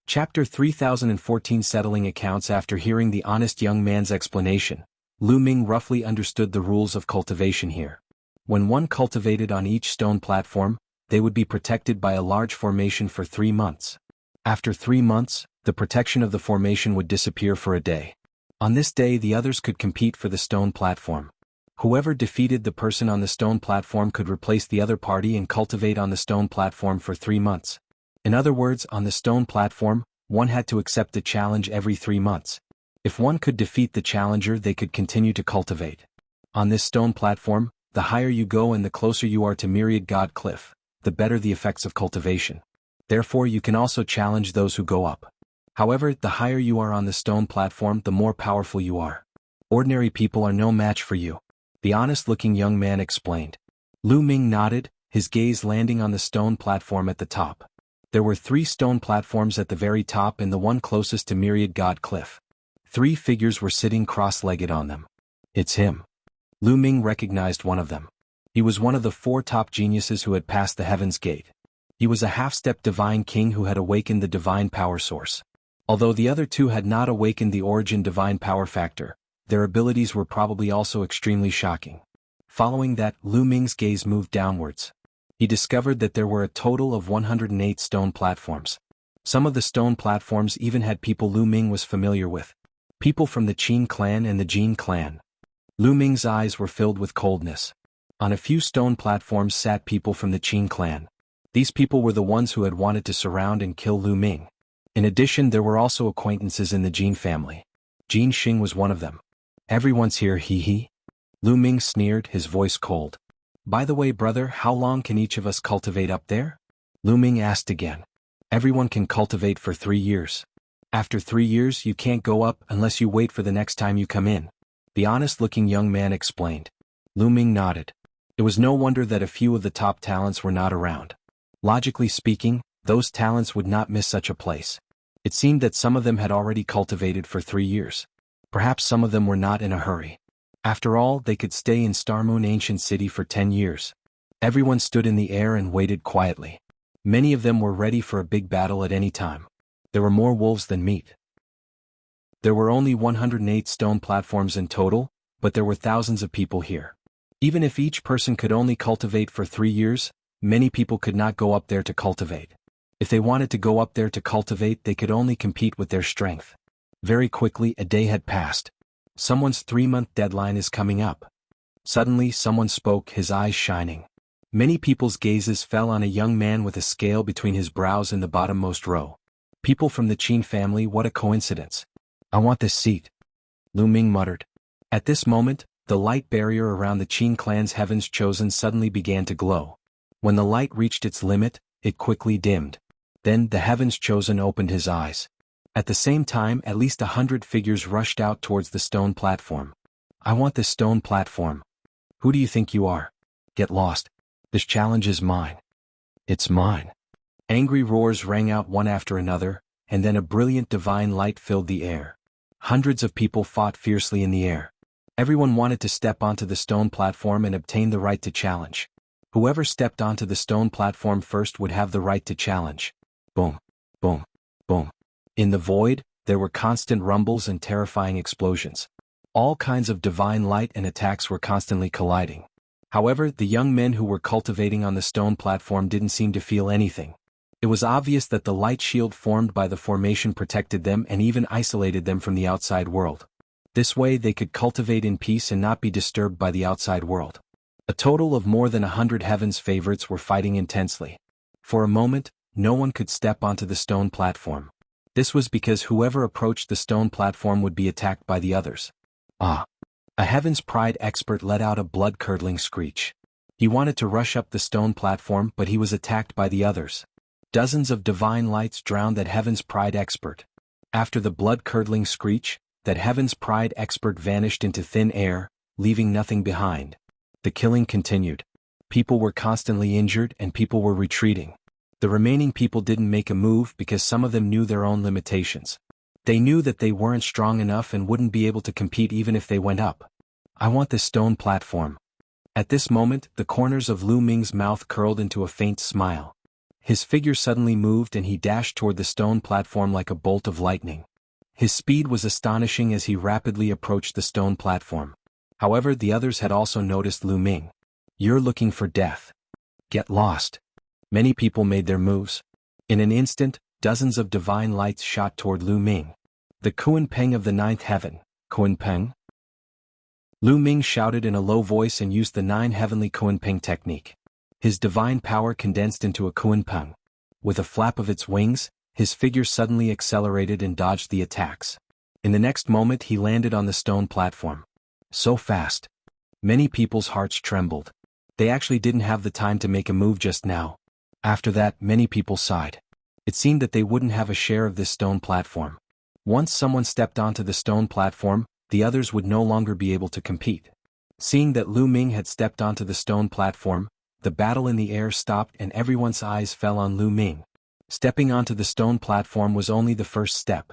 Chapter 3014 Settling Accounts. After hearing the honest young man's explanation, Lu Ming roughly understood the rules of cultivation here. When one cultivated on each stone platform, they would be protected by a large formation for 3 months. After 3 months, the protection of the formation would disappear for a day. On this day the others could compete for the stone platform. Whoever defeated the person on the stone platform could replace the other party and cultivate on the stone platform for 3 months. In other words, on the stone platform, one had to accept the challenge every 3 months. If one could defeat the challenger, they could continue to cultivate. On this stone platform, the higher you go and the closer you are to Myriad God Cliff, the better the effects of cultivation. Therefore you can also challenge those who go up. However, the higher you are on the stone platform, the more powerful you are. Ordinary people are no match for you, the honest-looking young man explained. Lu Ming nodded, his gaze landing on the stone platform at the top. There were 3 stone platforms at the very top and the one closest to Myriad God Cliff. 3 figures were sitting cross-legged on them. It's him. Lu Ming recognized one of them. He was one of the 4 top geniuses who had passed the Heaven's Gate. He was a half-step divine king who had awakened the divine power source. Although the other 2 had not awakened the origin divine power factor, their abilities were probably also extremely shocking. Following that, Lu Ming's gaze moved downwards. He discovered that there were a total of 108 stone platforms. Some of the stone platforms even had people Lu Ming was familiar with. People from the Qin clan and the Jin clan. Lu Ming's eyes were filled with coldness. On a few stone platforms sat people from the Qin clan. These people were the ones who had wanted to surround and kill Lu Ming. In addition, there were also acquaintances in the Jin family. Jin Xing was one of them. Everyone's here, hee. Lu Ming sneered, his voice cold. By the way, brother, how long can each of us cultivate up there? Lu Ming asked again. Everyone can cultivate for 3 years. After 3 years you can't go up unless you wait for the next time you come in, the honest-looking young man explained. Lu Ming nodded. It was no wonder that a few of the top talents were not around. Logically speaking, those talents would not miss such a place. It seemed that some of them had already cultivated for 3 years. Perhaps some of them were not in a hurry. After all, they could stay in Starmoon Ancient City for 10 years. Everyone stood in the air and waited quietly. Many of them were ready for a big battle at any time. There were more wolves than meat. There were only 108 stone platforms in total, but there were thousands of people here. Even if each person could only cultivate for 3 years, many people could not go up there to cultivate. If they wanted to go up there to cultivate, they could only compete with their strength. Very quickly, a day had passed. Someone's 3-month deadline is coming up. Suddenly, someone spoke, his eyes shining. Many people's gazes fell on a young man with a scale between his brows in the bottommost row. People from the Qin family, what a coincidence. I want this seat. Lu Ming muttered. At this moment, the light barrier around the Qin clan's heavens chosen suddenly began to glow. When the light reached its limit, it quickly dimmed. Then the heavens chosen opened his eyes. At the same time, at least 100 figures rushed out towards the stone platform. I want this stone platform. Who do you think you are? Get lost. This challenge is mine. It's mine. Angry roars rang out one after another, and then a brilliant divine light filled the air. Hundreds of people fought fiercely in the air. Everyone wanted to step onto the stone platform and obtain the right to challenge. Whoever stepped onto the stone platform first would have the right to challenge. Boom, boom, boom. In the void, there were constant rumbles and terrifying explosions. All kinds of divine light and attacks were constantly colliding. However, the young men who were cultivating on the stone platform didn't seem to feel anything. It was obvious that the light shield formed by the formation protected them and even isolated them from the outside world. This way they could cultivate in peace and not be disturbed by the outside world. A total of more than 100 heavens favorites were fighting intensely. For a moment, no one could step onto the stone platform. This was because whoever approached the stone platform would be attacked by the others. Ah! A Heaven's Pride expert let out a blood-curdling screech. He wanted to rush up the stone platform, but he was attacked by the others. Dozens of divine lights drowned that Heaven's Pride expert. After the blood-curdling screech, that Heaven's Pride expert vanished into thin air, leaving nothing behind. The killing continued. People were constantly injured and people were retreating. The remaining people didn't make a move because some of them knew their own limitations. They knew that they weren't strong enough and wouldn't be able to compete even if they went up. I want this stone platform. At this moment, the corners of Lu Ming's mouth curled into a faint smile. His figure suddenly moved and he dashed toward the stone platform like a bolt of lightning. His speed was astonishing as he rapidly approached the stone platform. However, the others had also noticed Lu Ming. "You're looking for death. Get lost." Many people made their moves. In an instant, dozens of divine lights shot toward Lu Ming. "The Kuan Peng of the ninth heaven, Kuan Peng?" Lu Ming shouted in a low voice and used the 9 heavenly Kuan Peng technique. His divine power condensed into a Kuan Peng. With a flap of its wings, his figure suddenly accelerated and dodged the attacks. In the next moment he landed on the stone platform. So fast. Many people's hearts trembled. They actually didn't have the time to make a move just now. After that, many people sighed. It seemed that they wouldn't have a share of this stone platform. Once someone stepped onto the stone platform, the others would no longer be able to compete. Seeing that Lu Ming had stepped onto the stone platform, the battle in the air stopped and everyone's eyes fell on Lu Ming. Stepping onto the stone platform was only the first step.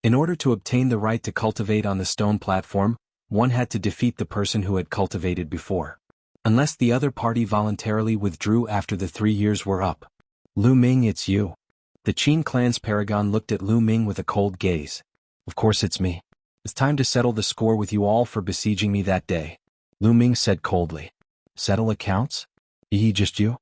In order to obtain the right to cultivate on the stone platform, one had to defeat the person who had cultivated before. Unless the other party voluntarily withdrew after the 3 years were up. "Lu Ming, it's you." The Qin clan's paragon looked at Lu Ming with a cold gaze. "Of course it's me. It's time to settle the score with you all for besieging me that day," Lu Ming said coldly. "Settle accounts? Just you?"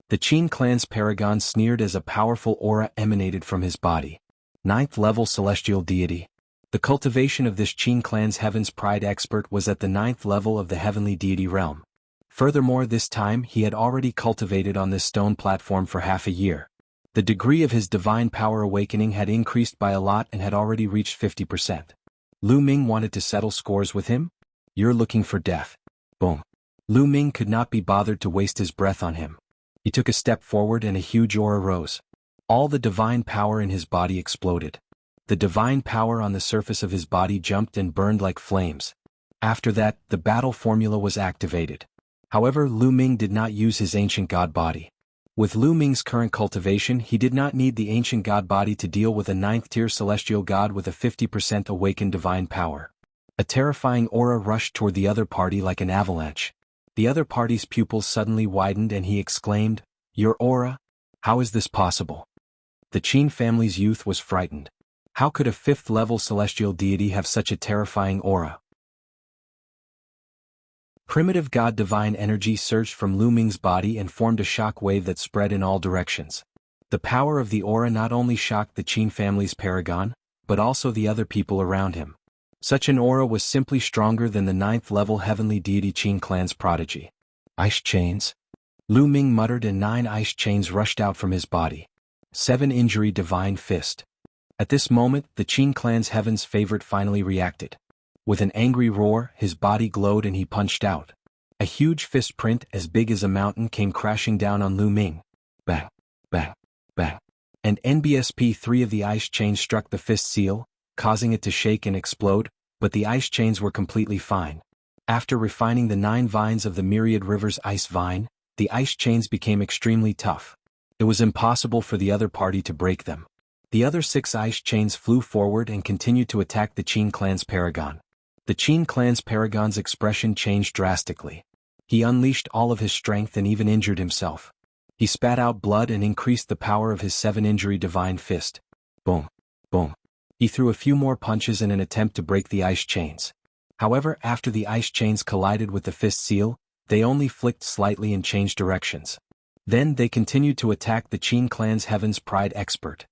The Qin clan's paragon sneered as a powerful aura emanated from his body. 9th level celestial deity. The cultivation of this Qin clan's heaven's pride expert was at the 9th level of the heavenly deity realm. Furthermore, this time he had already cultivated on this stone platform for half a year. The degree of his divine power awakening had increased by a lot and had already reached 50%. Lu Ming wanted to settle scores with him? "You're looking for death." Boom. Lu Ming could not be bothered to waste his breath on him. He took a step forward and a huge aura rose. All the divine power in his body exploded. The divine power on the surface of his body jumped and burned like flames. After that, the battle formula was activated. However, Lu Ming did not use his ancient god body. With Lu Ming's current cultivation, he did not need the ancient god body to deal with a 9th-tier celestial god with a 50% awakened divine power. A terrifying aura rushed toward the other party like an avalanche. The other party's pupils suddenly widened and he exclaimed, "Your aura? How is this possible?" The Qin family's youth was frightened. How could a 5th-level celestial deity have such a terrifying aura? Primitive god divine energy surged from Lu Ming's body and formed a shock wave that spread in all directions. The power of the aura not only shocked the Qin family's paragon, but also the other people around him. Such an aura was simply stronger than the 9th-level heavenly deity Qin clan's prodigy. "Ice chains?" Lu Ming muttered and 9 ice chains rushed out from his body. 7 injury divine fist. At this moment, the Qin clan's heaven's favorite finally reacted. With an angry roar, his body glowed and he punched out. A huge fist print as big as a mountain came crashing down on Lu Ming. Bang, bang, bang. And NBSP-3 of the ice chain struck the fist seal, causing it to shake and explode, but the ice chains were completely fine. After refining the 9 vines of the myriad rivers ice vine, the ice chains became extremely tough. It was impossible for the other party to break them. The other 6 ice chains flew forward and continued to attack the Qin clan's paragon. The Qin clan's paragon's expression changed drastically. He unleashed all of his strength and even injured himself. He spat out blood and increased the power of his 7 injury divine fist. Boom, boom. He threw a few more punches in an attempt to break the ice chains. However, after the ice chains collided with the fist seal, they only flicked slightly and changed directions. Then they continued to attack the Qin clan's heaven's pride expert.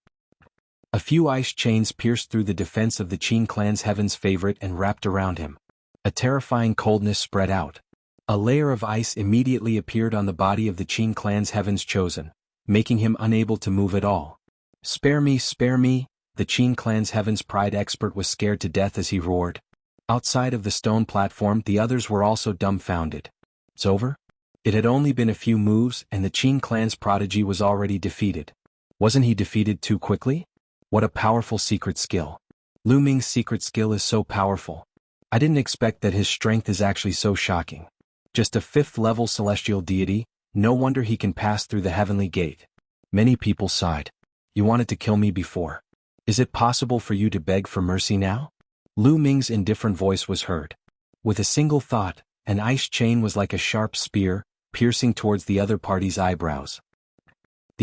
A few ice chains pierced through the defense of the Qin clan's heaven's favorite and wrapped around him. A terrifying coldness spread out. A layer of ice immediately appeared on the body of the Qin clan's heaven's chosen, making him unable to move at all. Spare me, spare me! The Qin clan's heaven's pride expert was scared to death as he roared. Outside of the stone platform, the others were also dumbfounded. It's over? It had only been a few moves and the Qin clan's prodigy was already defeated. Wasn't he defeated too quickly? What a powerful secret skill. Lu Ming's secret skill is so powerful. I didn't expect that his strength is actually so shocking. Just a 5th-level celestial deity, no wonder he can pass through the heavenly gate. Many people sighed. You wanted to kill me before. Is it possible for you to beg for mercy now? Lu Ming's indifferent voice was heard. With a single thought, an ice chain was like a sharp spear, piercing towards the other party's eyebrows.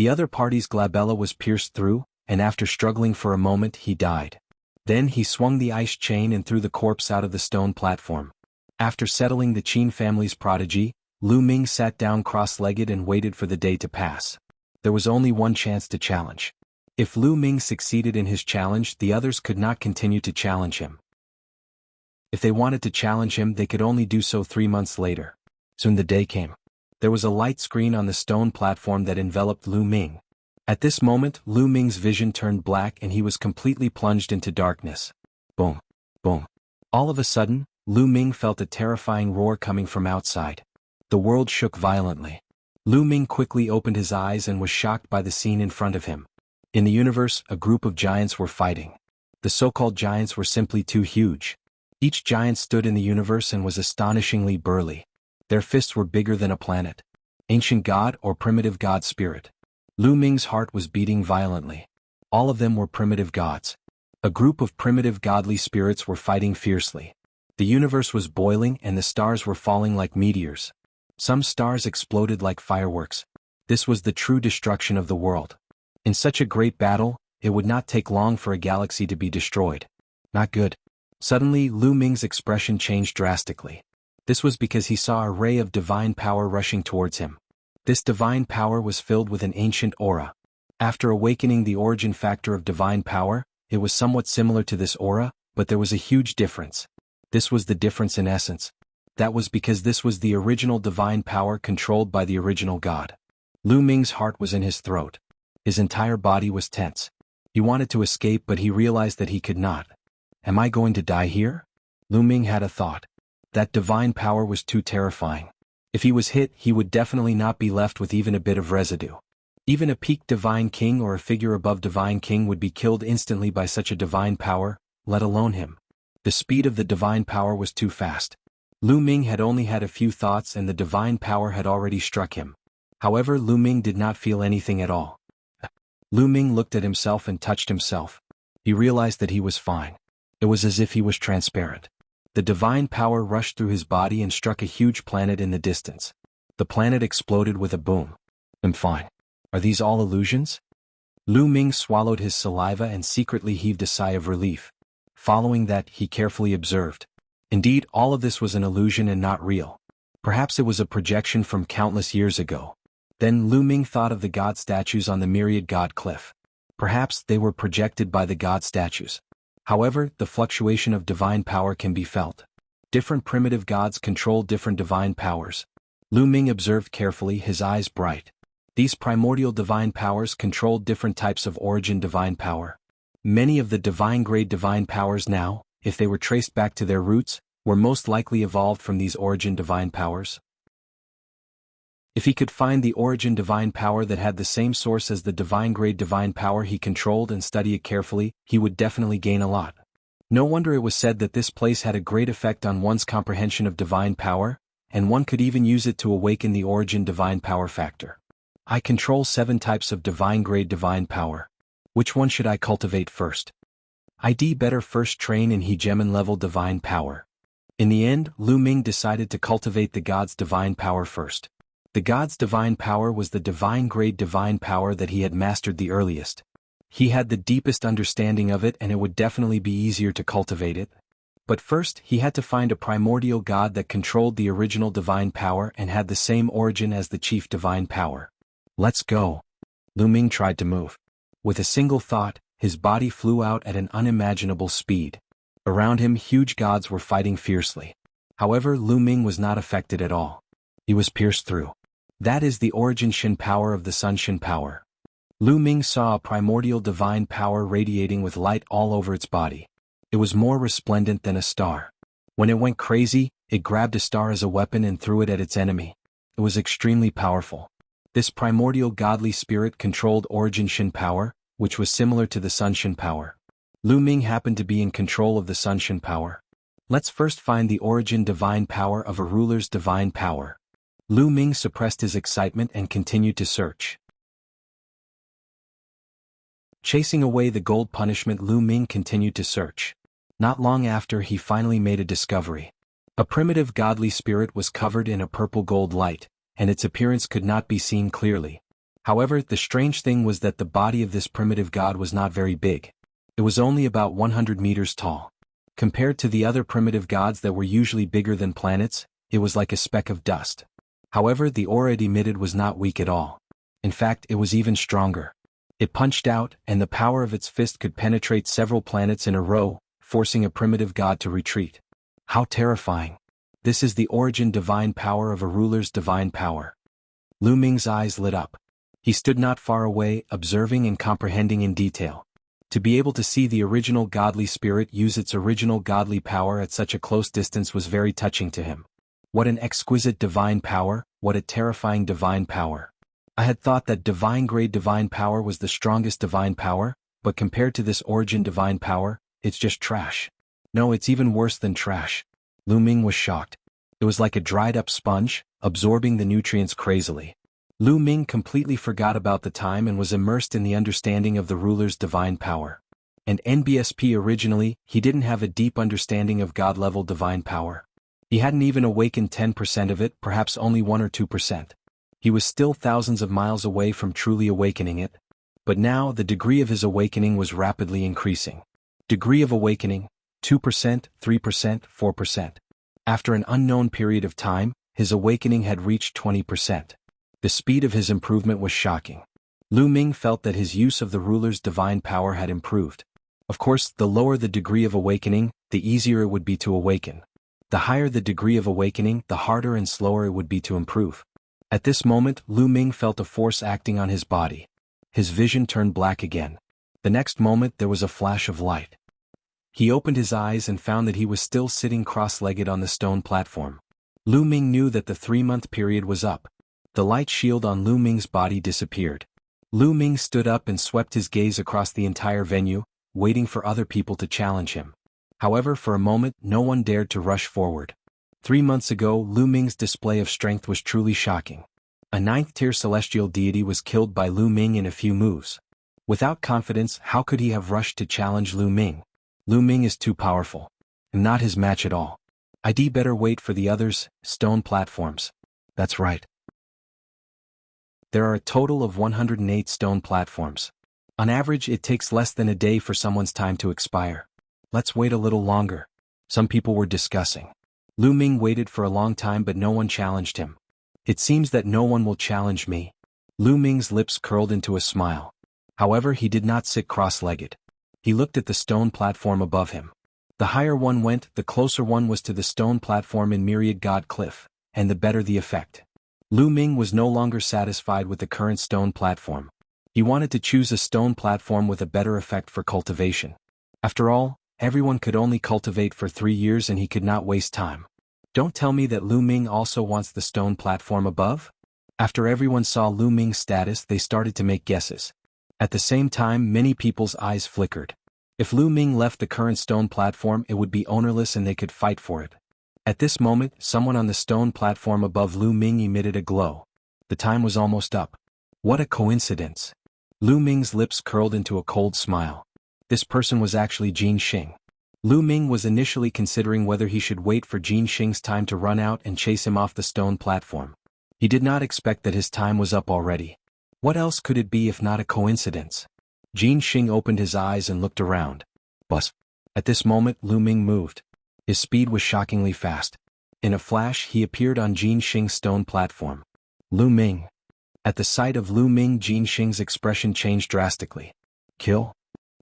The other party's glabella was pierced through, and after struggling for a moment he died. Then he swung the ice chain and threw the corpse out of the stone platform. After settling the Qin family's prodigy, Lu Ming sat down cross-legged and waited for the day to pass. There was only one chance to challenge. If Lu Ming succeeded in his challenge, the others could not continue to challenge him. If they wanted to challenge him, they could only do so 3 months later. Soon the day came. There was a light screen on the stone platform that enveloped Lu Ming. At this moment, Lu Ming's vision turned black and he was completely plunged into darkness. Boom. Boom. All of a sudden, Lu Ming felt a terrifying roar coming from outside. The world shook violently. Lu Ming quickly opened his eyes and was shocked by the scene in front of him. In the universe, a group of giants were fighting. The so-called giants were simply too huge. Each giant stood in the universe and was astonishingly burly. Their fists were bigger than a planet. Ancient god or primitive god spirit. Lu Ming's heart was beating violently. All of them were primitive gods. A group of primitive godly spirits were fighting fiercely. The universe was boiling and the stars were falling like meteors. Some stars exploded like fireworks. This was the true destruction of the world. In such a great battle, it would not take long for a galaxy to be destroyed. Not good. Suddenly, Lu Ming's expression changed drastically. This was because he saw a ray of divine power rushing towards him. This divine power was filled with an ancient aura. After awakening the origin factor of divine power, it was somewhat similar to this aura, but there was a huge difference. This was the difference in essence. That was because this was the original divine power controlled by the original god. Lu Ming's heart was in his throat. His entire body was tense. He wanted to escape, but he realized that he could not. Am I going to die here? Lu Ming had a thought. That divine power was too terrifying. If he was hit, he would definitely not be left with even a bit of residue. Even a peak divine king or a figure above divine king would be killed instantly by such a divine power, let alone him. The speed of the divine power was too fast. Lu Ming had only had a few thoughts and the divine power had already struck him. However, Lu Ming did not feel anything at all. Lu Ming looked at himself and touched himself. He realized that he was fine. It was as if he was transparent. The divine power rushed through his body and struck a huge planet in the distance. The planet exploded with a boom. I'm fine. Are these all illusions? Lu Ming swallowed his saliva and secretly heaved a sigh of relief. Following that, he carefully observed. Indeed, all of this was an illusion and not real. Perhaps it was a projection from countless years ago. Then Lu Ming thought of the god statues on the myriad god cliff. Perhaps they were projected by the god statues. However, the fluctuation of divine power can be felt. Different primitive gods control different divine powers. Lu Ming observed carefully, his eyes bright. These primordial divine powers controlled different types of origin divine power. Many of the divine-grade divine powers now, if they were traced back to their roots, were most likely evolved from these origin divine powers. If he could find the origin divine power that had the same source as the divine-grade divine power he controlled and study it carefully, he would definitely gain a lot. No wonder it was said that this place had a great effect on one's comprehension of divine power, and one could even use it to awaken the origin divine power factor. I control 7 types of divine-grade divine power. Which one should I cultivate first? I'd better first train in hegemon level divine power. In the end, Lu Ming decided to cultivate the god's divine power first. The god's divine power was the divine-grade divine power that he had mastered the earliest. He had the deepest understanding of it and it would definitely be easier to cultivate it. But first, he had to find a primordial god that controlled the original divine power and had the same origin as the chief divine power. Let's go. Lu Ming tried to move. With a single thought, his body flew out at an unimaginable speed. Around him, huge gods were fighting fiercely. However, Lu Ming was not affected at all. He was pierced through. That is the origin Shin power of the Sun Shin power. Lu Ming saw a primordial divine power radiating with light all over its body. It was more resplendent than a star. When it went crazy, it grabbed a star as a weapon and threw it at its enemy. It was extremely powerful. This primordial godly spirit controlled origin Shin power, which was similar to the Sun Shin power. Lu Ming happened to be in control of the Sun Shin power. Let's first find the origin divine power of a ruler's divine power. Lu Ming suppressed his excitement and continued to search. Chasing away the gold punishment, Lu Ming continued to search. Not long after, he finally made a discovery. A primitive godly spirit was covered in a purple gold light, and its appearance could not be seen clearly. However, the strange thing was that the body of this primitive god was not very big. It was only about 100 meters tall. Compared to the other primitive gods that were usually bigger than planets, it was like a speck of dust. However, the aura it emitted was not weak at all. In fact, it was even stronger. It punched out, and the power of its fist could penetrate several planets in a row, forcing a primitive god to retreat. How terrifying. This is the origin divine power of a ruler's divine power. Lu Ming's eyes lit up. He stood not far away, observing and comprehending in detail. To be able to see the original godly spirit use its original godly power at such a close distance was very touching to him. What an exquisite divine power, what a terrifying divine power. I had thought that divine-grade divine power was the strongest divine power, but compared to this origin divine power, it's just trash. No, it's even worse than trash. Lu Ming was shocked. It was like a dried-up sponge, absorbing the nutrients crazily. Lu Ming completely forgot about the time and was immersed in the understanding of the ruler's divine power. And NBSP originally, he didn't have a deep understanding of God-level divine power. He hadn't even awakened 10% of it, perhaps only 1 or 2%. He was still thousands of miles away from truly awakening it. But now the degree of his awakening was rapidly increasing. Degree of awakening, 2%, 3%, 4%. After an unknown period of time, his awakening had reached 20%. The speed of his improvement was shocking. Lu Ming felt that his use of the ruler's divine power had improved. Of course, the lower the degree of awakening, the easier it would be to awaken. The higher the degree of awakening, the harder and slower it would be to improve. At this moment, Lu Ming felt a force acting on his body. His vision turned black again. The next moment there was a flash of light. He opened his eyes and found that he was still sitting cross-legged on the stone platform. Lu Ming knew that the 3-month period was up. The light shield on Lu Ming's body disappeared. Lu Ming stood up and swept his gaze across the entire venue, waiting for other people to challenge him. However, for a moment, no one dared to rush forward. 3 months ago, Lu Ming's display of strength was truly shocking. A 9th-tier celestial deity was killed by Lu Ming in a few moves. Without confidence, how could he have rushed to challenge Lu Ming? Lu Ming is too powerful. And not his match at all. I'd better wait for the others, stone platforms. That's right. There are a total of 108 stone platforms. On average, it takes less than a day for someone's time to expire. Let's wait a little longer. Some people were discussing. Lu Ming waited for a long time but no one challenged him. It seems that no one will challenge me. Lu Ming's lips curled into a smile. However, he did not sit cross-legged. He looked at the stone platform above him. The higher one went, the closer one was to the stone platform in Myriad God Cliff, and the better the effect. Lu Ming was no longer satisfied with the current stone platform. He wanted to choose a stone platform with a better effect for cultivation. After all, everyone could only cultivate for 3 years and he could not waste time. Don't tell me that Lu Ming also wants the stone platform above? After everyone saw Lu Ming's status, they started to make guesses. At the same time, many people's eyes flickered. If Lu Ming left the current stone platform, it would be ownerless and they could fight for it. At this moment, someone on the stone platform above Lu Ming emitted a glow. The time was almost up. What a coincidence. Lu Ming's lips curled into a cold smile. This person was actually Jin Xing. Lu Ming was initially considering whether he should wait for Jin Xing's time to run out and chase him off the stone platform. He did not expect that his time was up already. What else could it be if not a coincidence? Jin Xing opened his eyes and looked around. Buzz. At this moment, Lu Ming moved. His speed was shockingly fast. In a flash, he appeared on Jin Xing's stone platform. Lu Ming. At the sight of Lu Ming, Jin Xing's expression changed drastically. Kill?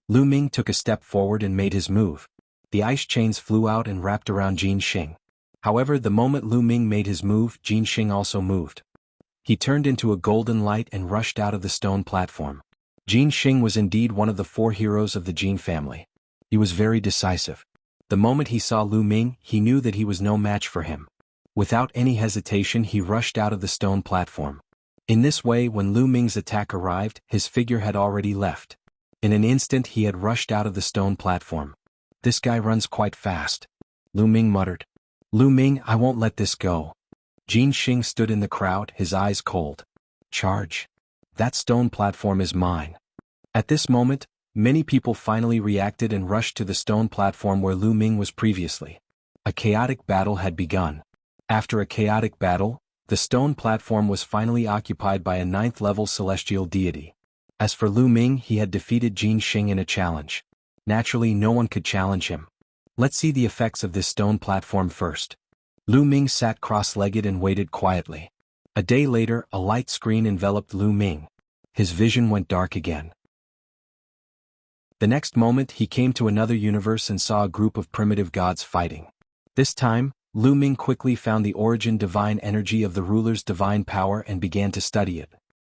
Lu Ming took a step forward and made his move. The ice chains flew out and wrapped around Jin Xing. However, the moment Lu Ming made his move, Jin Xing also moved. He turned into a golden light and rushed out of the stone platform. Jin Xing was indeed one of the 4 heroes of the Jin family. He was very decisive. The moment he saw Lu Ming, he knew that he was no match for him. Without any hesitation, he rushed out of the stone platform. In this way, when Lu Ming's attack arrived, his figure had already left. In an instant, he had rushed out of the stone platform. This guy runs quite fast. Lu Ming muttered. Lu Ming, I won't let this go. Jin Xing stood in the crowd, his eyes cold. Charge. That stone platform is mine. At this moment, many people finally reacted and rushed to the stone platform where Lu Ming was previously. A chaotic battle had begun. After a chaotic battle, The stone platform was finally occupied by a 9th-level celestial deity. As for Lu Ming, he had defeated Jin Xing in a challenge. Naturally, no one could challenge him. Let's see the effects of this stone platform first. Lu Ming sat cross-legged and waited quietly. A day later, a light screen enveloped Lu Ming. His vision went dark again. The next moment, he came to another universe and saw a group of primitive gods fighting. This time, Lu Ming quickly found the origin divine energy of the ruler's divine power and began to study it.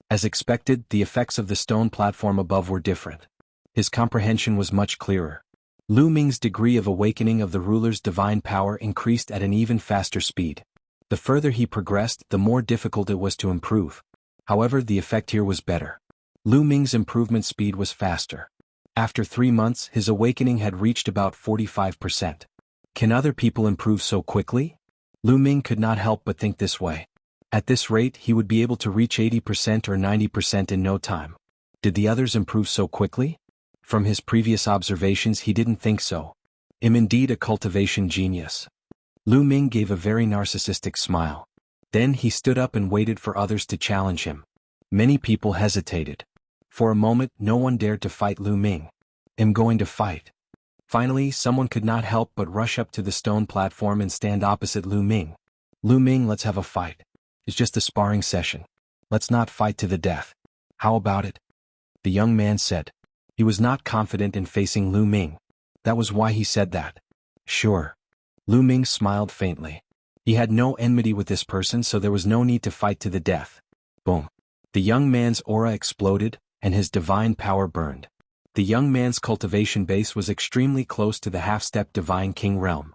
As expected, the effects of the stone platform above were different. His comprehension was much clearer. Lu Ming's degree of awakening of the ruler's divine power increased at an even faster speed. The further he progressed, the more difficult it was to improve. However, the effect here was better. Lu Ming's improvement speed was faster. After 3 months, his awakening had reached about 45%. Can other people improve so quickly? Lu Ming could not help but think this way. At this rate, he would be able to reach 80% or 90% in no time. Did the others improve so quickly? From his previous observations, he didn't think so. I'm indeed a cultivation genius. Lu Ming gave a very narcissistic smile. Then he stood up and waited for others to challenge him. Many people hesitated. For a moment, no one dared to fight Lu Ming. I'm going to fight. Finally, someone could not help but rush up to the stone platform and stand opposite Lu Ming. Lu Ming, let's have a fight. It's just a sparring session. Let's not fight to the death. How about it? The young man said. He was not confident in facing Lu Ming. That was why he said that. Sure. Lu Ming smiled faintly. He had no enmity with this person, so there was no need to fight to the death. Boom. The young man's aura exploded, and his divine power burned. The young man's cultivation base was extremely close to the half-step divine king realm.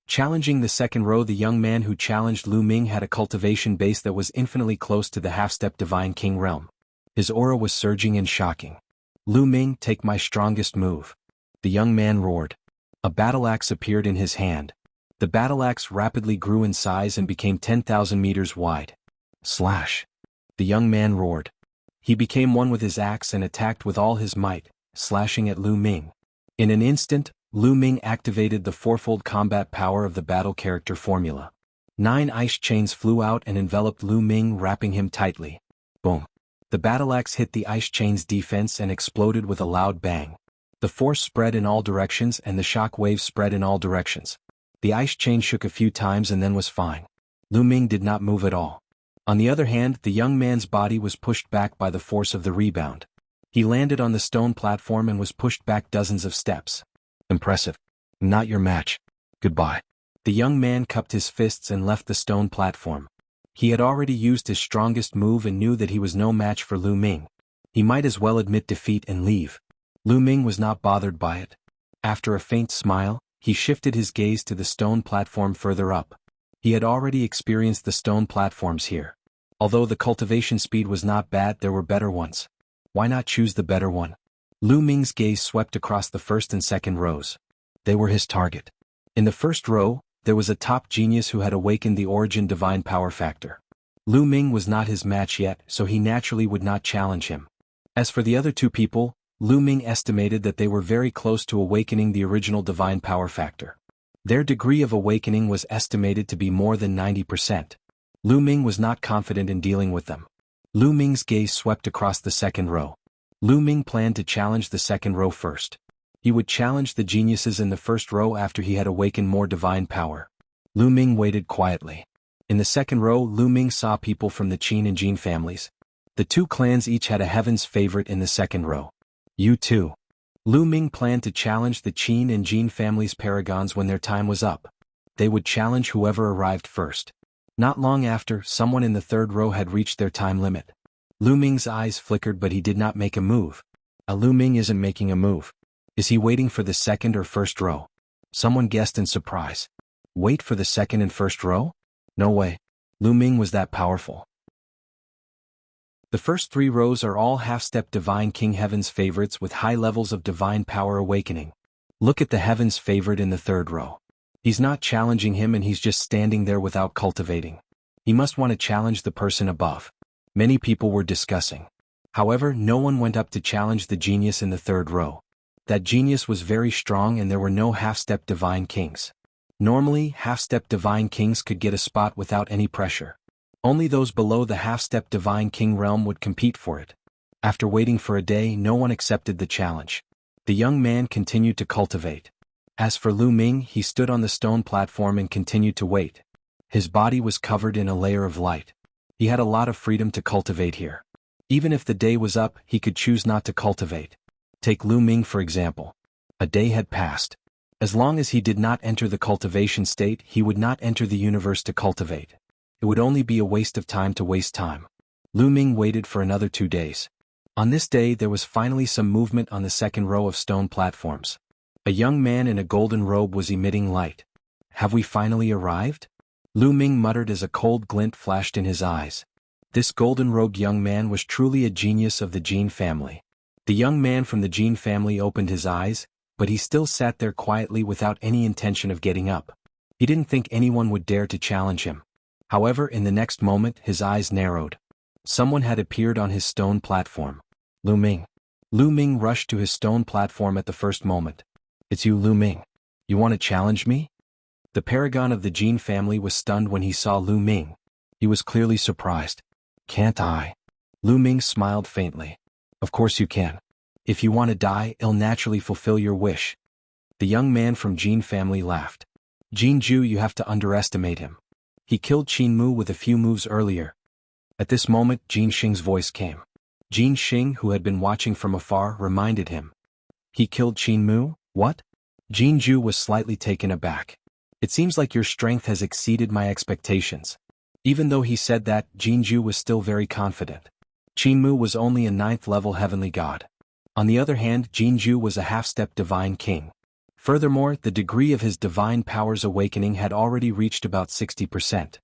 Challenging the second row, the young man who challenged Lu Ming had a cultivation base that was infinitely close to the half-step divine king realm. His aura was surging and shocking. Lu Ming, take my strongest move. The young man roared. A battle axe appeared in his hand. The battle axe rapidly grew in size and became 10,000 meters wide. Slash. The young man roared. He became one with his axe and attacked with all his might, slashing at Lu Ming. In an instant, Lu Ming activated the fourfold combat power of the battle character formula. 9 ice chains flew out and enveloped Lu Ming, wrapping him tightly. Boom. The battle axe hit the ice chain's defense and exploded with a loud bang. The force spread in all directions and the shock waves spread in all directions. The ice chain shook a few times and then was fine. Lu Ming did not move at all. On the other hand, the young man's body was pushed back by the force of the rebound. He landed on the stone platform and was pushed back dozens of steps. Impressive. Not your match. Goodbye. The young man cupped his fists and left the stone platform. He had already used his strongest move and knew that he was no match for Lu Ming. He might as well admit defeat and leave. Lu Ming was not bothered by it. After a faint smile, he shifted his gaze to the stone platform further up. He had already experienced the stone platforms here. Although the cultivation speed was not bad, there were better ones. Why not choose the better one? Lu Ming's gaze swept across the first and second rows. They were his target. In the first row, there was a top genius who had awakened the origin divine power factor. Lu Ming was not his match yet, so he naturally would not challenge him. As for the other two people, Lu Ming estimated that they were very close to awakening the original divine power factor. Their degree of awakening was estimated to be more than 90%. Lu Ming was not confident in dealing with them. Lu Ming's gaze swept across the second row. Lu Ming planned to challenge the second row first. He would challenge the geniuses in the first row after he had awakened more divine power. Lu Ming waited quietly. In the second row, Lu Ming saw people from the Qin and Jin families. The two clans each had a heaven's favorite in the second row. You too. Lu Ming planned to challenge the Qin and Jin families' paragons when their time was up. They would challenge whoever arrived first. Not long after, someone in the third row had reached their time limit. Lu Ming's eyes flickered, but he did not make a move. Lu Ming isn't making a move. Is he waiting for the second or first row? Someone guessed in surprise. Wait for the second and first row? No way. Lu Ming was that powerful. The first 3 rows are all half-step Divine King Heaven's favorites with high levels of divine power awakening. Look at the Heaven's favorite in the third row. He's not challenging him and he's just standing there without cultivating. He must want to challenge the person above. Many people were discussing. However, no one went up to challenge the genius in the third row. That genius was very strong and there were no half-step Divine Kings. Normally, half-step Divine Kings could get a spot without any pressure. Only those below the half-step Divine King realm would compete for it. After waiting for a day, no one accepted the challenge. The young man continued to cultivate. As for Lu Ming, he stood on the stone platform and continued to wait. His body was covered in a layer of light. He had a lot of freedom to cultivate here. Even if the day was up, he could choose not to cultivate. Take Lu Ming for example. A day had passed. As long as he did not enter the cultivation state, he would not enter the universe to cultivate. It would only be a waste of time to waste time. Lu Ming waited for another 2 days. On this day there was finally some movement on the second row of stone platforms. A young man in a golden robe was emitting light. Have we finally arrived? Lu Ming muttered as a cold glint flashed in his eyes. This golden-robed young man was truly a genius of the Jin family. The young man from the Jin family opened his eyes, but he still sat there quietly without any intention of getting up. He didn't think anyone would dare to challenge him. However, in the next moment his eyes narrowed. Someone had appeared on his stone platform. Lu Ming. Lu Ming rushed to his stone platform at the first moment. It's you, Lu Ming. You want to challenge me? The paragon of the Jin family was stunned when he saw Lu Ming. He was clearly surprised. Can't I? Lu Ming smiled faintly. Of course you can. If you want to die, it'll naturally fulfill your wish. The young man from Jin family laughed. Jianghu, you have to underestimate him. He killed Qin Mu with a few moves earlier. At this moment, Jin Xing's voice came. Jin Xing, who had been watching from afar, reminded him. He killed Qin Mu? What? Jianghu was slightly taken aback. It seems like your strength has exceeded my expectations. Even though he said that, Jianghu was still very confident. Qin Mu was only a 9th level heavenly god. On the other hand, Jianghu was a half-step divine king. Furthermore, the degree of his divine powers awakening had already reached about 60%.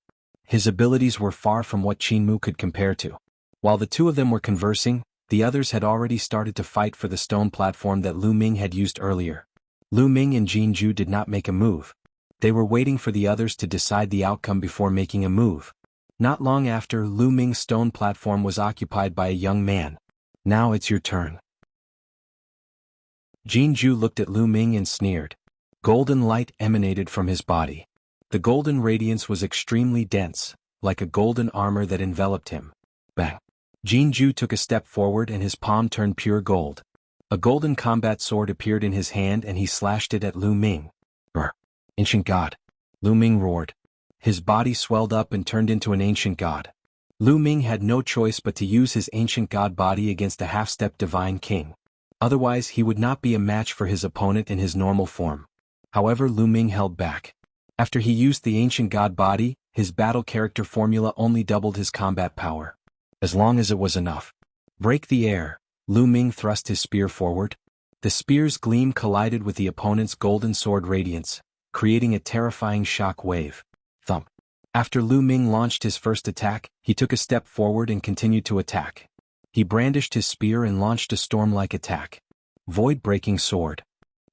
His abilities were far from what Qin Mu could compare to. While the two of them were conversing, the others had already started to fight for the stone platform that Lu Ming had used earlier. Lu Ming and Jianghu did not make a move. They were waiting for the others to decide the outcome before making a move. Not long after, Lu Ming's stone platform was occupied by a young man. Now it's your turn. Jianghu looked at Lu Ming and sneered. Golden light emanated from his body. The golden radiance was extremely dense, like a golden armor that enveloped him. Bang! Jianghu took a step forward and his palm turned pure gold. A golden combat sword appeared in his hand and he slashed it at Lu Ming. Brr! Ancient god! Lu Ming roared. His body swelled up and turned into an ancient god. Lu Ming had no choice but to use his ancient god body against a half-step divine king. Otherwise he would not be a match for his opponent in his normal form. However, Lu Ming held back. After he used the ancient god body, his battle character formula only doubled his combat power. As long as it was enough. Break the air. Lu Ming thrust his spear forward. The spear's gleam collided with the opponent's golden sword radiance, creating a terrifying shock wave. Thump. After Lu Ming launched his first attack, he took a step forward and continued to attack. He brandished his spear and launched a storm-like attack. Void-breaking sword.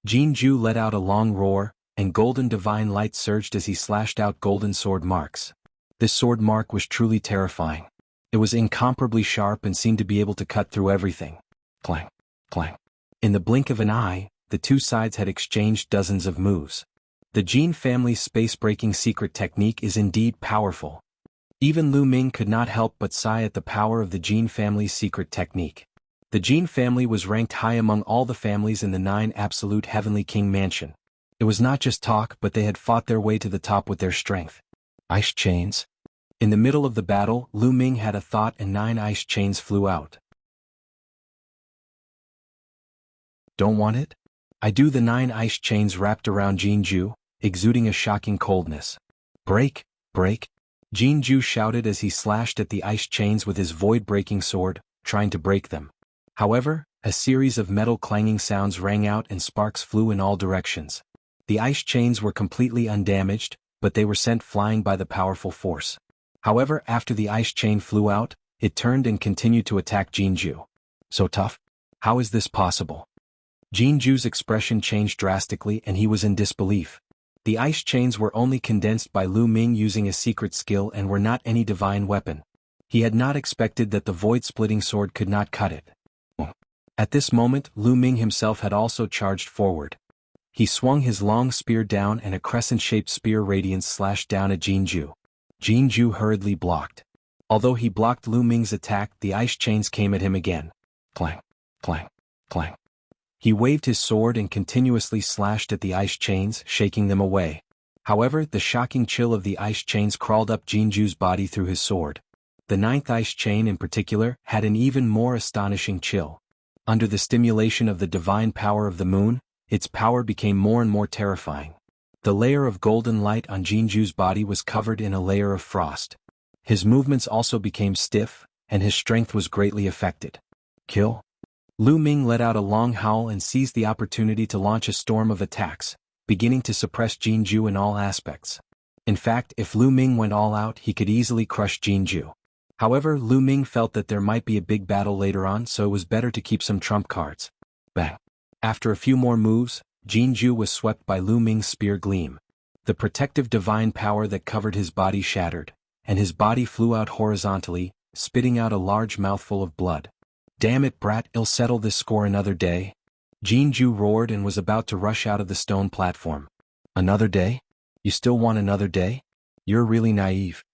Jianghu let out a long roar, and golden divine light surged as he slashed out golden sword marks. This sword mark was truly terrifying. It was incomparably sharp and seemed to be able to cut through everything. Clang, clang. In the blink of an eye, the two sides had exchanged dozens of moves. The Jin family's space-breaking secret technique is indeed powerful. Even Lu Ming could not help but sigh at the power of the Jin family's secret technique. The Jin family was ranked high among all the families in the 9 Absolute Heavenly King Mansion. It was not just talk, but they had fought their way to the top with their strength. Ice chains. In the middle of the battle, Lu Ming had a thought and 9 ice chains flew out. Don't want it? I do. The 9 ice chains wrapped around Jianghu, exuding a shocking coldness. Break, break. Jianghu shouted as he slashed at the ice chains with his void-breaking sword, trying to break them. However, a series of metal clanging sounds rang out and sparks flew in all directions. The ice chains were completely undamaged, but they were sent flying by the powerful force. However, after the ice chain flew out, it turned and continued to attack Jianghu. So tough? How is this possible? Jianghu's expression changed drastically and he was in disbelief. The ice chains were only condensed by Lu Ming using a secret skill and were not any divine weapon. He had not expected that the void-splitting sword could not cut it. At this moment, Lu Ming himself had also charged forward. He swung his long spear down and a crescent-shaped spear radiance slashed down at Jianghu. Jianghu hurriedly blocked. Although he blocked Lu Ming's attack, the ice chains came at him again. Clang, clang, clang. He waved his sword and continuously slashed at the ice chains, shaking them away. However, the shocking chill of the ice chains crawled up Jianghu's body through his sword. The ninth ice chain in particular had an even more astonishing chill. Under the stimulation of the divine power of the moon, its power became more and more terrifying. The layer of golden light on Jianghu's body was covered in a layer of frost. His movements also became stiff, and his strength was greatly affected. Kill? Lu Ming let out a long howl and seized the opportunity to launch a storm of attacks, beginning to suppress Jianghu in all aspects. In fact, if Lu Ming went all out, he could easily crush Jianghu. However, Lu Ming felt that there might be a big battle later on, so it was better to keep some trump cards. Bang! After a few more moves, Jianghu was swept by Lu Ming's spear gleam. The protective divine power that covered his body shattered, and his body flew out horizontally, spitting out a large mouthful of blood. Damn it, brat, I'll settle this score another day. Jianghu roared and was about to rush out of the stone platform. Another day? You still want another day? You're really naive.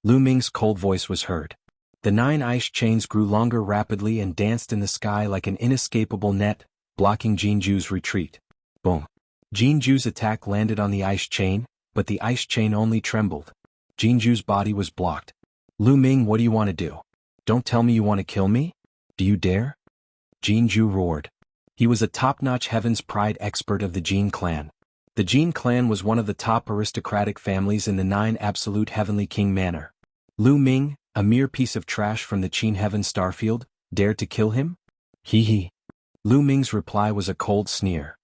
Lu Ming's cold voice was heard. The 9 ice chains grew longer rapidly and danced in the sky like an inescapable net, blocking Jianghu's retreat. Boom. Jianghu's attack landed on the ice chain, but the ice chain only trembled. Jianghu's body was blocked. Lu Ming, what do you want to do? Don't tell me you want to kill me? Do you dare? Jianghu roared. He was a top-notch Heaven's Pride expert of the Jin clan. The Jin clan was one of the top aristocratic families in the 9 absolute heavenly king manor. Lu Ming, a mere piece of trash from the Qin Heaven Starfield, dared to kill him? Hee hee. Lu Ming's reply was a cold sneer.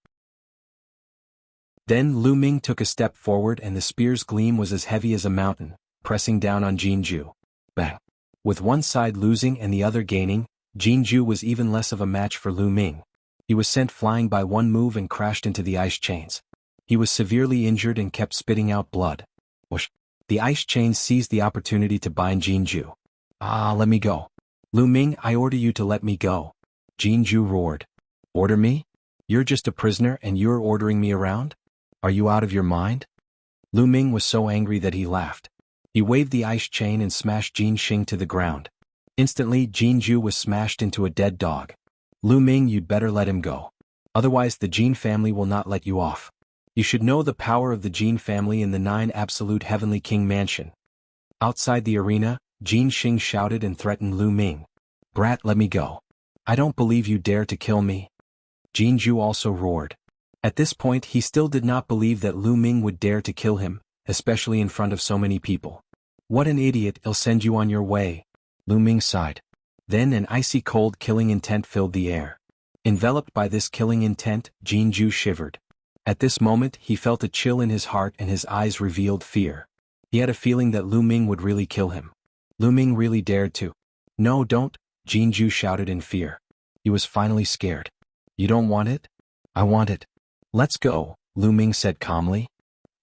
Then Lu Ming took a step forward and the spear's gleam was as heavy as a mountain, pressing down on Jianghu. Bang! With one side losing and the other gaining, Jianghu was even less of a match for Lu Ming. He was sent flying by one move and crashed into the ice chains. He was severely injured and kept spitting out blood. Whoosh! The ice chains seized the opportunity to bind Jianghu. Ah, let me go. Lu Ming, I order you to let me go. Jianghu roared. Order me? You're just a prisoner and you're ordering me around? Are you out of your mind? Lu Ming was so angry that he laughed. He waved the ice chain and smashed Jin Xing to the ground. Instantly, Jianghu was smashed into a dead dog. Lu Ming, you'd better let him go. Otherwise the Jin family will not let you off. You should know the power of the Jin family in the 9 absolute heavenly king mansion. Outside the arena, Jin Xing shouted and threatened Lu Ming. Brat, let me go. I don't believe you dare to kill me. Jianghu also roared. At this point he still did not believe that Lu Ming would dare to kill him, especially in front of so many people. What an idiot, I'll send you on your way. Lu Ming sighed. Then an icy cold killing intent filled the air. Enveloped by this killing intent, Jianghu shivered. At this moment he felt a chill in his heart and his eyes revealed fear. He had a feeling that Lu Ming would really kill him. Lu Ming really dared to. No, don't, Jianghu shouted in fear. He was finally scared. You don't want it? I want it. Let's go, Lu Ming said calmly.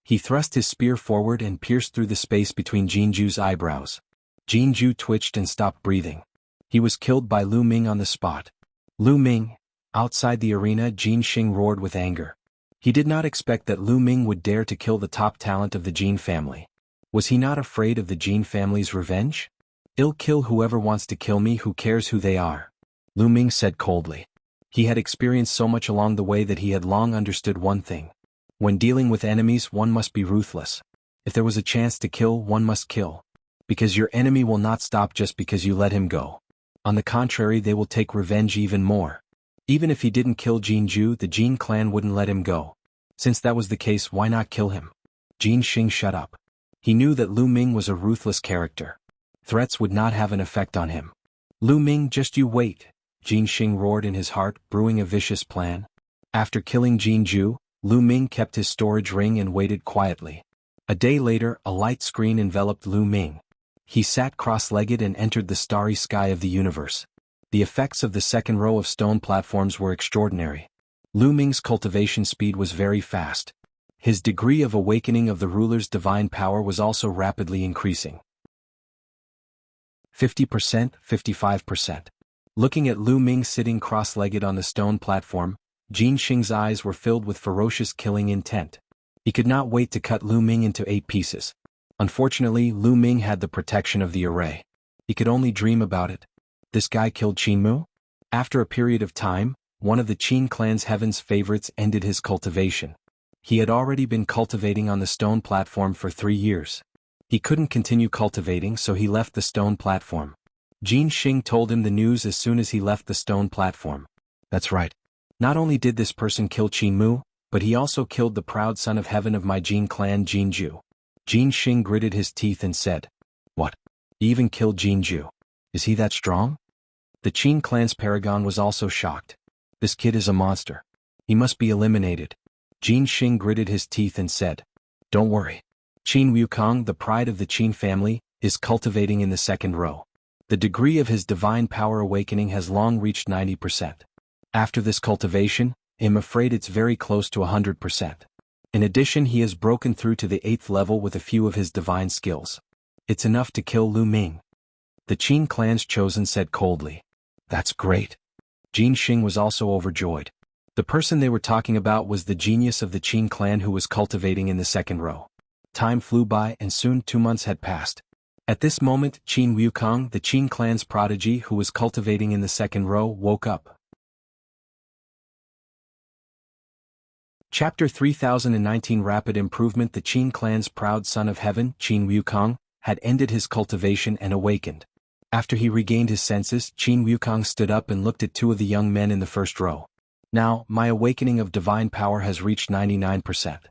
He thrust his spear forward and pierced through the space between Jianghu's eyebrows. Jianghu twitched and stopped breathing. He was killed by Lu Ming on the spot. Lu Ming. Outside the arena, Jin Xing roared with anger. He did not expect that Lu Ming would dare to kill the top talent of the Jin family. Was he not afraid of the Jin family's revenge? I'll kill whoever wants to kill me, who cares who they are. Lu Ming said coldly. He had experienced so much along the way that he had long understood one thing. When dealing with enemies, one must be ruthless. If there was a chance to kill, one must kill. Because your enemy will not stop just because you let him go. On the contrary, they will take revenge even more. Even if he didn't kill Jianghu, the Jin clan wouldn't let him go. Since that was the case, why not kill him? Jin Xing shut up. He knew that Lu Ming was a ruthless character. Threats would not have an effect on him. Lu Ming, just you wait, Jin Xing roared in his heart, brewing a vicious plan. After killing Jianghu, Lu Ming kept his storage ring and waited quietly. A day later, a light screen enveloped Lu Ming. He sat cross-legged and entered the starry sky of the universe. The effects of the second row of stone platforms were extraordinary. Lu Ming's cultivation speed was very fast. His degree of awakening of the ruler's divine power was also rapidly increasing. 50%, 55%. Looking at Lu Ming sitting cross-legged on the stone platform, Jin Xing's eyes were filled with ferocious killing intent. He could not wait to cut Lu Ming into 8 pieces. Unfortunately, Lu Ming had the protection of the array. He could only dream about it. This guy killed Qin Mu? After a period of time, one of the Qin clan's heaven's favorites ended his cultivation. He had already been cultivating on the stone platform for 3 years. He couldn't continue cultivating, so he left the stone platform. Jin Xing told him the news as soon as he left the stone platform. That's right. Not only did this person kill Qin Mu, but he also killed the proud son of heaven of my Jin clan, Jianghu. Jin Xing gritted his teeth and said, "What? He even killed Jianghu? Is he that strong?" The Qin clan's paragon was also shocked. This kid is a monster. He must be eliminated. Jin Xing gritted his teeth and said, "Don't worry. Qin Wukong, the pride of the Qin family, is cultivating in the second row. The degree of his divine power awakening has long reached 90%. After this cultivation, I'm afraid it's very close to 100%. In addition, he has broken through to the 8th level with a few of his divine skills. It's enough to kill Lu Ming." The Qin clan's chosen said coldly. "That's great." Jin Xing was also overjoyed. The person they were talking about was the genius of the Qin clan who was cultivating in the second row. Time flew by and soon 2 months had passed. At this moment, Qin Wukong, the Qin clan's prodigy who was cultivating in the second row, woke up. Chapter 3019 Rapid Improvement. The Qin clan's proud son of heaven, Qin Wukong, had ended his cultivation and awakened. After he regained his senses, Qin Wukong stood up and looked at 2 of the young men in the first row. "Now, my awakening of divine power has reached 99%.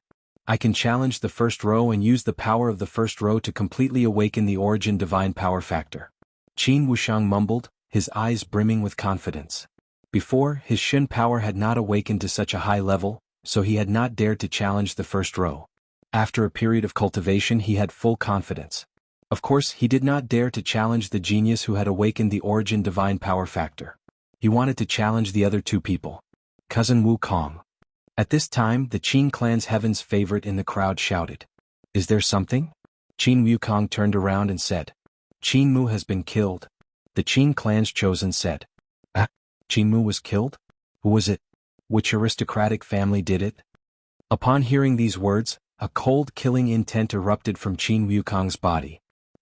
I can challenge the first row and use the power of the first row to completely awaken the origin divine power factor." Qin Wuxiang mumbled, his eyes brimming with confidence. Before, his Shin power had not awakened to such a high level, so he had not dared to challenge the first row. After a period of cultivation, he had full confidence. Of course, he did not dare to challenge the genius who had awakened the origin divine power factor. He wanted to challenge the other 2 people. Cousin Wukong. At this time, the Qin clan's heaven's favorite in the crowd shouted, "Is there something?" Qin Wukong turned around and said, "Qin Mu has been killed." The Qin clan's chosen said, "Ah, Qin Mu was killed? Who was it? Which aristocratic family did it?" Upon hearing these words, a cold killing intent erupted from Qin Wukong's body.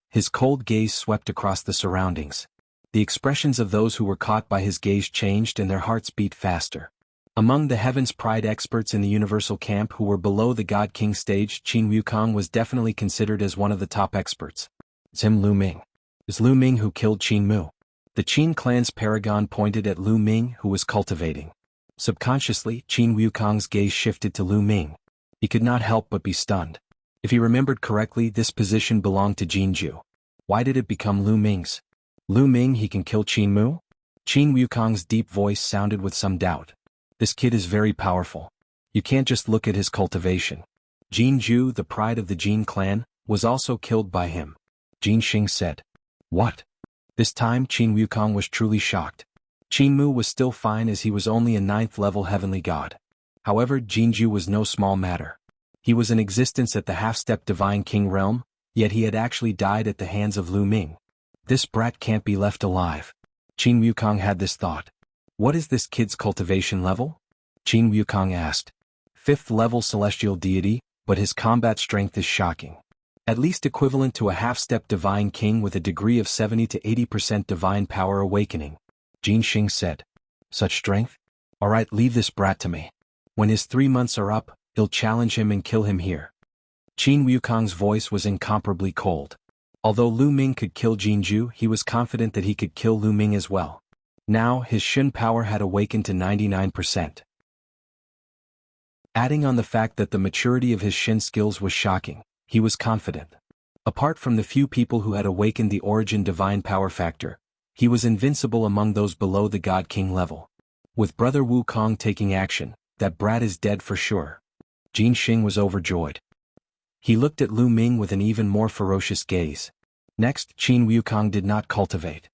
His cold gaze swept across the surroundings. The expressions of those who were caught by his gaze changed and their hearts beat faster. Among the Heaven's Pride experts in the Universal Camp who were below the God King stage, Qin Wukong was definitely considered as one of the top experts. "It's him, Lu Ming. It's Lu Ming who killed Qin Mu." The Qin clan's paragon pointed at Lu Ming, who was cultivating. Subconsciously, Qin Wukong's gaze shifted to Lu Ming. He could not help but be stunned. If he remembered correctly, this position belonged to Jianghu. Why did it become Lu Ming's? Lu Ming, he can kill Qin Mu? Qin Wukong's deep voice sounded with some doubt. "This kid is very powerful. You can't just look at his cultivation." Jianghu, the pride of the Jin clan, was also killed by him. Jin Xing said, "What?" This time Qin Wukong was truly shocked. Qin Mu was still fine as he was only a 9th level heavenly god. However, Jianghu was no small matter. He was in existence at the half-step divine king realm, yet he had actually died at the hands of Lu Ming. This brat can't be left alive. Qin Wukong had this thought. "What is this kid's cultivation level?" Qin Wukong asked. 5th level celestial deity, but his combat strength is shocking. At least equivalent to a half-step divine king with a degree of 70 to 80% divine power awakening. Jin Xing said. "Such strength? Alright, leave this brat to me. When his 3 months are up, he'll challenge him and kill him here." Qin Wukong's voice was incomparably cold. Although Lu Ming could kill Jianghu, he was confident that he could kill Lu Ming as well. Now, his Shin power had awakened to 99%. Adding on the fact that the maturity of his Shin skills was shocking, he was confident. Apart from the few people who had awakened the origin divine power factor, he was invincible among those below the God King level. With Brother Wukong taking action, that brat is dead for sure. Jin Xing was overjoyed. He looked at Lu Ming with an even more ferocious gaze. Next, Qin Wukong did not cultivate.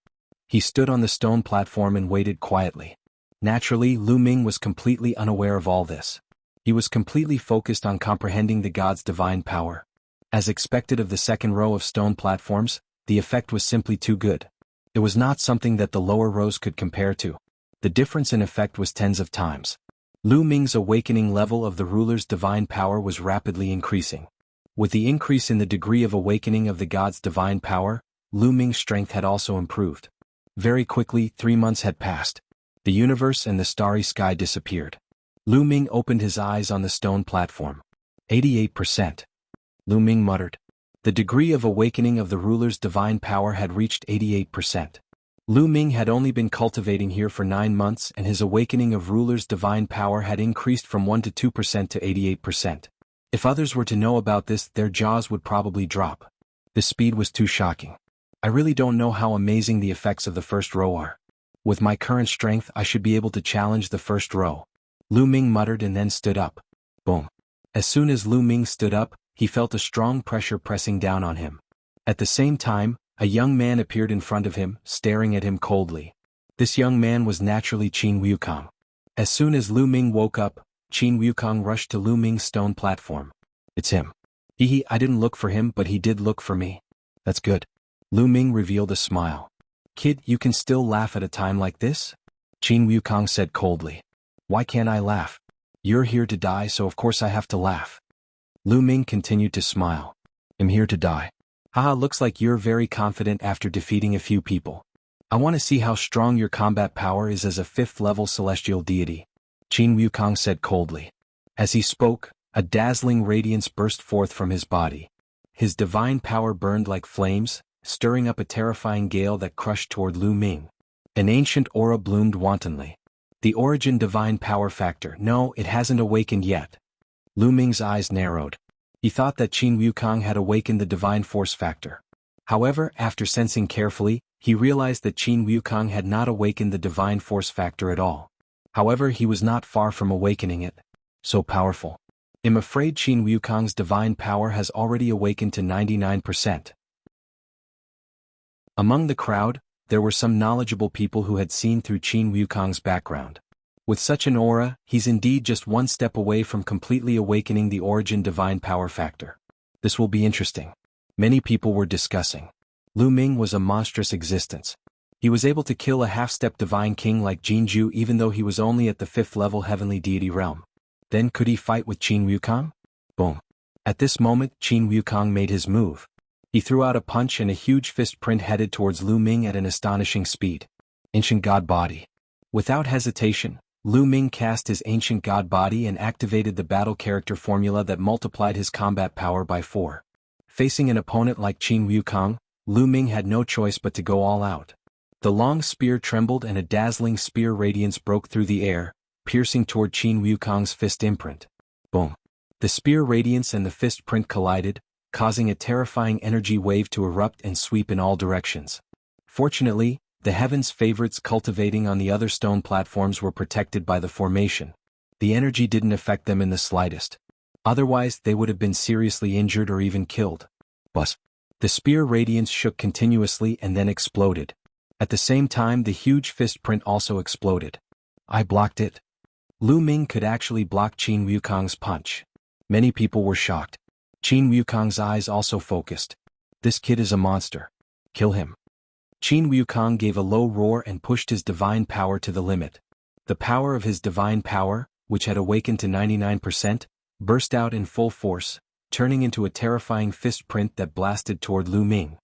He stood on the stone platform and waited quietly. Naturally, Lu Ming was completely unaware of all this. He was completely focused on comprehending the god's divine power. As expected of the second row of stone platforms, the effect was simply too good. It was not something that the lower rows could compare to. The difference in effect was tens of times. Lu Ming's awakening level of the ruler's divine power was rapidly increasing. With the increase in the degree of awakening of the god's divine power, Lu Ming's strength had also improved. Very quickly, 3 months had passed. The universe and the starry sky disappeared. Lu Ming opened his eyes on the stone platform. 88%. Lu Ming muttered. The degree of awakening of the ruler's divine power had reached 88%. Lu Ming had only been cultivating here for 9 months, and his awakening of ruler's divine power had increased from 1 to 2% to 88%. If others were to know about this, their jaws would probably drop. The speed was too shocking. I really don't know how amazing the effects of the first row are. With my current strength, I should be able to challenge the first row. Lu Ming muttered and then stood up. Boom. As soon as Lu Ming stood up, he felt a strong pressure pressing down on him. At the same time, a young man appeared in front of him, staring at him coldly. This young man was naturally Qin Wukong. As soon as Lu Ming woke up, Qin Wukong rushed to Lu Ming's stone platform. It's him. I didn't look for him, but he did look for me. That's good. Lu Ming revealed a smile. Kid, you can still laugh at a time like this? Qin Wukong said coldly. Why can't I laugh? You're here to die, so of course I have to laugh. Lu Ming continued to smile. I'm here to die. Haha, looks like you're very confident after defeating a few people. I want to see how strong your combat power is as a 5th-level celestial deity. Qin Wukong said coldly. As he spoke, a dazzling radiance burst forth from his body. His divine power burned like flames, stirring up a terrifying gale that crushed toward Lu Ming. An ancient aura bloomed wantonly. The origin divine power factor. No, it hasn't awakened yet. Lu Ming's eyes narrowed. He thought that Qin Wukong had awakened the divine force factor. However, after sensing carefully, he realized that Qin Wukong had not awakened the divine force factor at all. However, he was not far from awakening it. So powerful. I'm afraid Qin Wukong's divine power has already awakened to 99%. Among the crowd, there were some knowledgeable people who had seen through Qin Wukong's background. With such an aura, he's indeed just one step away from completely awakening the origin divine power factor. This will be interesting. Many people were discussing. Lu Ming was a monstrous existence. He was able to kill a half-step divine king like Jianghu even though he was only at the 5th-level heavenly deity realm. Then could he fight with Qin Wukong? Boom. At this moment, Qin Wukong made his move. He threw out a punch and a huge fist print headed towards Lu Ming at an astonishing speed. Ancient God Body. Without hesitation, Lu Ming cast his Ancient God Body and activated the battle character formula that multiplied his combat power by 4. Facing an opponent like Qin Wukong, Lu Ming had no choice but to go all out. The long spear trembled and a dazzling spear radiance broke through the air, piercing toward Qin Wukong's fist imprint. Boom. The spear radiance and the fist print collided, causing a terrifying energy wave to erupt and sweep in all directions. Fortunately, the heavens' favorites cultivating on the other stone platforms were protected by the formation. The energy didn't affect them in the slightest. Otherwise, they would have been seriously injured or even killed. But the spear radiance shook continuously and then exploded. At the same time, the huge fist print also exploded. I blocked it. Lu Ming could actually block Qin Wukong's punch. Many people were shocked. Qin Wukong's eyes also focused. This kid is a monster. Kill him. Qin Wukong gave a low roar and pushed his divine power to the limit. The power of his divine power, which had awakened to 99%, burst out in full force, turning into a terrifying fist print that blasted toward Lu Ming.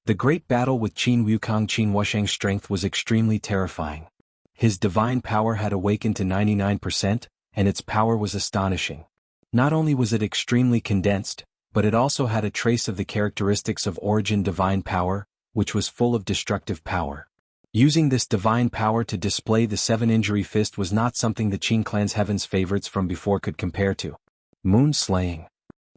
The great battle with Qin Wukong. Qin Wuxiang's strength was extremely terrifying. His divine power had awakened to 99%, and its power was astonishing. Not only was it extremely condensed, but it also had a trace of the characteristics of origin divine power, which was full of destructive power. Using this divine power to display the 7-injury fist was not something the Qin clan's heaven's favorites from before could compare to. Moon slaying.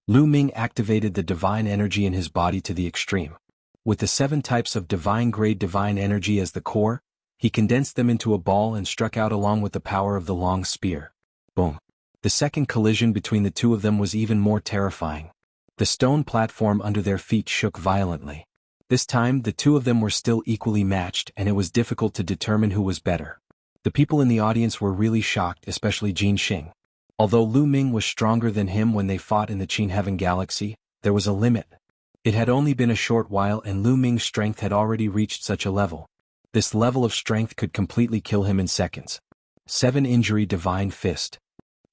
Lu Ming activated the divine energy in his body to the extreme. With the 7 types of divine-grade divine energy as the core, he condensed them into a ball and struck out along with the power of the long spear. Boom. The second collision between the two of them was even more terrifying. The stone platform under their feet shook violently. This time, the two of them were still equally matched, and it was difficult to determine who was better. The people in the audience were really shocked, especially Jin Xing. Although Lu Ming was stronger than him when they fought in the Qin Heaven Galaxy, there was a limit. It had only been a short while and Lu Ming's strength had already reached such a level. This level of strength could completely kill him in seconds. 7 Injury Divine Fist.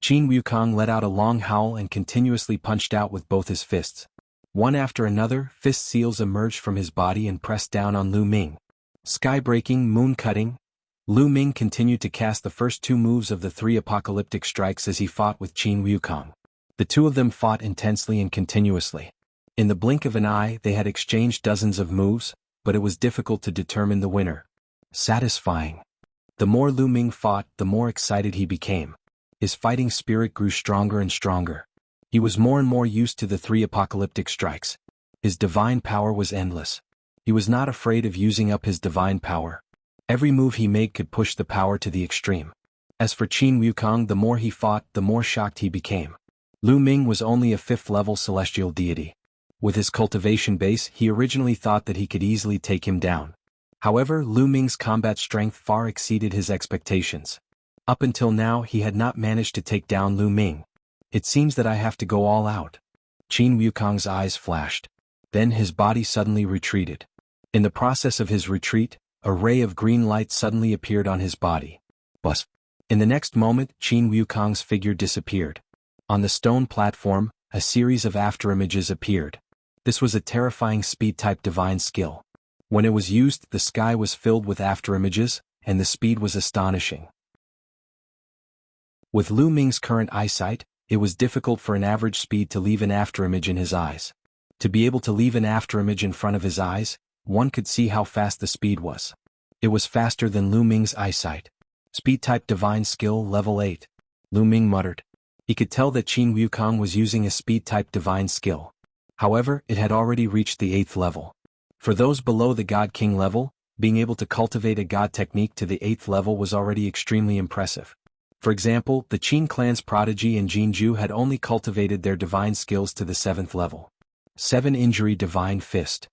Qin Wukong let out a long howl and continuously punched out with both his fists. One after another, fist seals emerged from his body and pressed down on Lu Ming. Sky-breaking, moon-cutting. Lu Ming continued to cast the first 2 moves of the 3 apocalyptic strikes as he fought with Qin Wukong. The 2 of them fought intensely and continuously. In the blink of an eye, they had exchanged dozens of moves, but it was difficult to determine the winner. Satisfying. The more Lu Ming fought, the more excited he became. His fighting spirit grew stronger and stronger. He was more and more used to the 3 apocalyptic strikes. His divine power was endless. He was not afraid of using up his divine power. Every move he made could push the power to the extreme. As for Qin Wukong, the more he fought, the more shocked he became. Lu Ming was only a 5th-level celestial deity. With his cultivation base, he originally thought that he could easily take him down. However, Lu Ming's combat strength far exceeded his expectations. Up until now, he had not managed to take down Lu Ming. It seems that I have to go all out. Qin Wukong's eyes flashed. Then his body suddenly retreated. In the process of his retreat, a ray of green light suddenly appeared on his body. Buzz. In the next moment, Qin Wukong's figure disappeared. On the stone platform, a series of afterimages appeared. This was a terrifying speed-type divine skill. When it was used, the sky was filled with afterimages, and the speed was astonishing. With Lu Ming's current eyesight, it was difficult for an average speed to leave an afterimage in his eyes. To be able to leave an afterimage in front of his eyes, one could see how fast the speed was. It was faster than Lu Ming's eyesight. Speed-type divine skill level 8. Lu Ming muttered. He could tell that Qin Wukong was using a speed-type divine skill. However, it had already reached the 8th level. For those below the God King level, being able to cultivate a God technique to the 8th level was already extremely impressive. For example, the Qin clan's prodigy in Jianghu had only cultivated their divine skills to the 7th level. 7 Injury Divine Fist.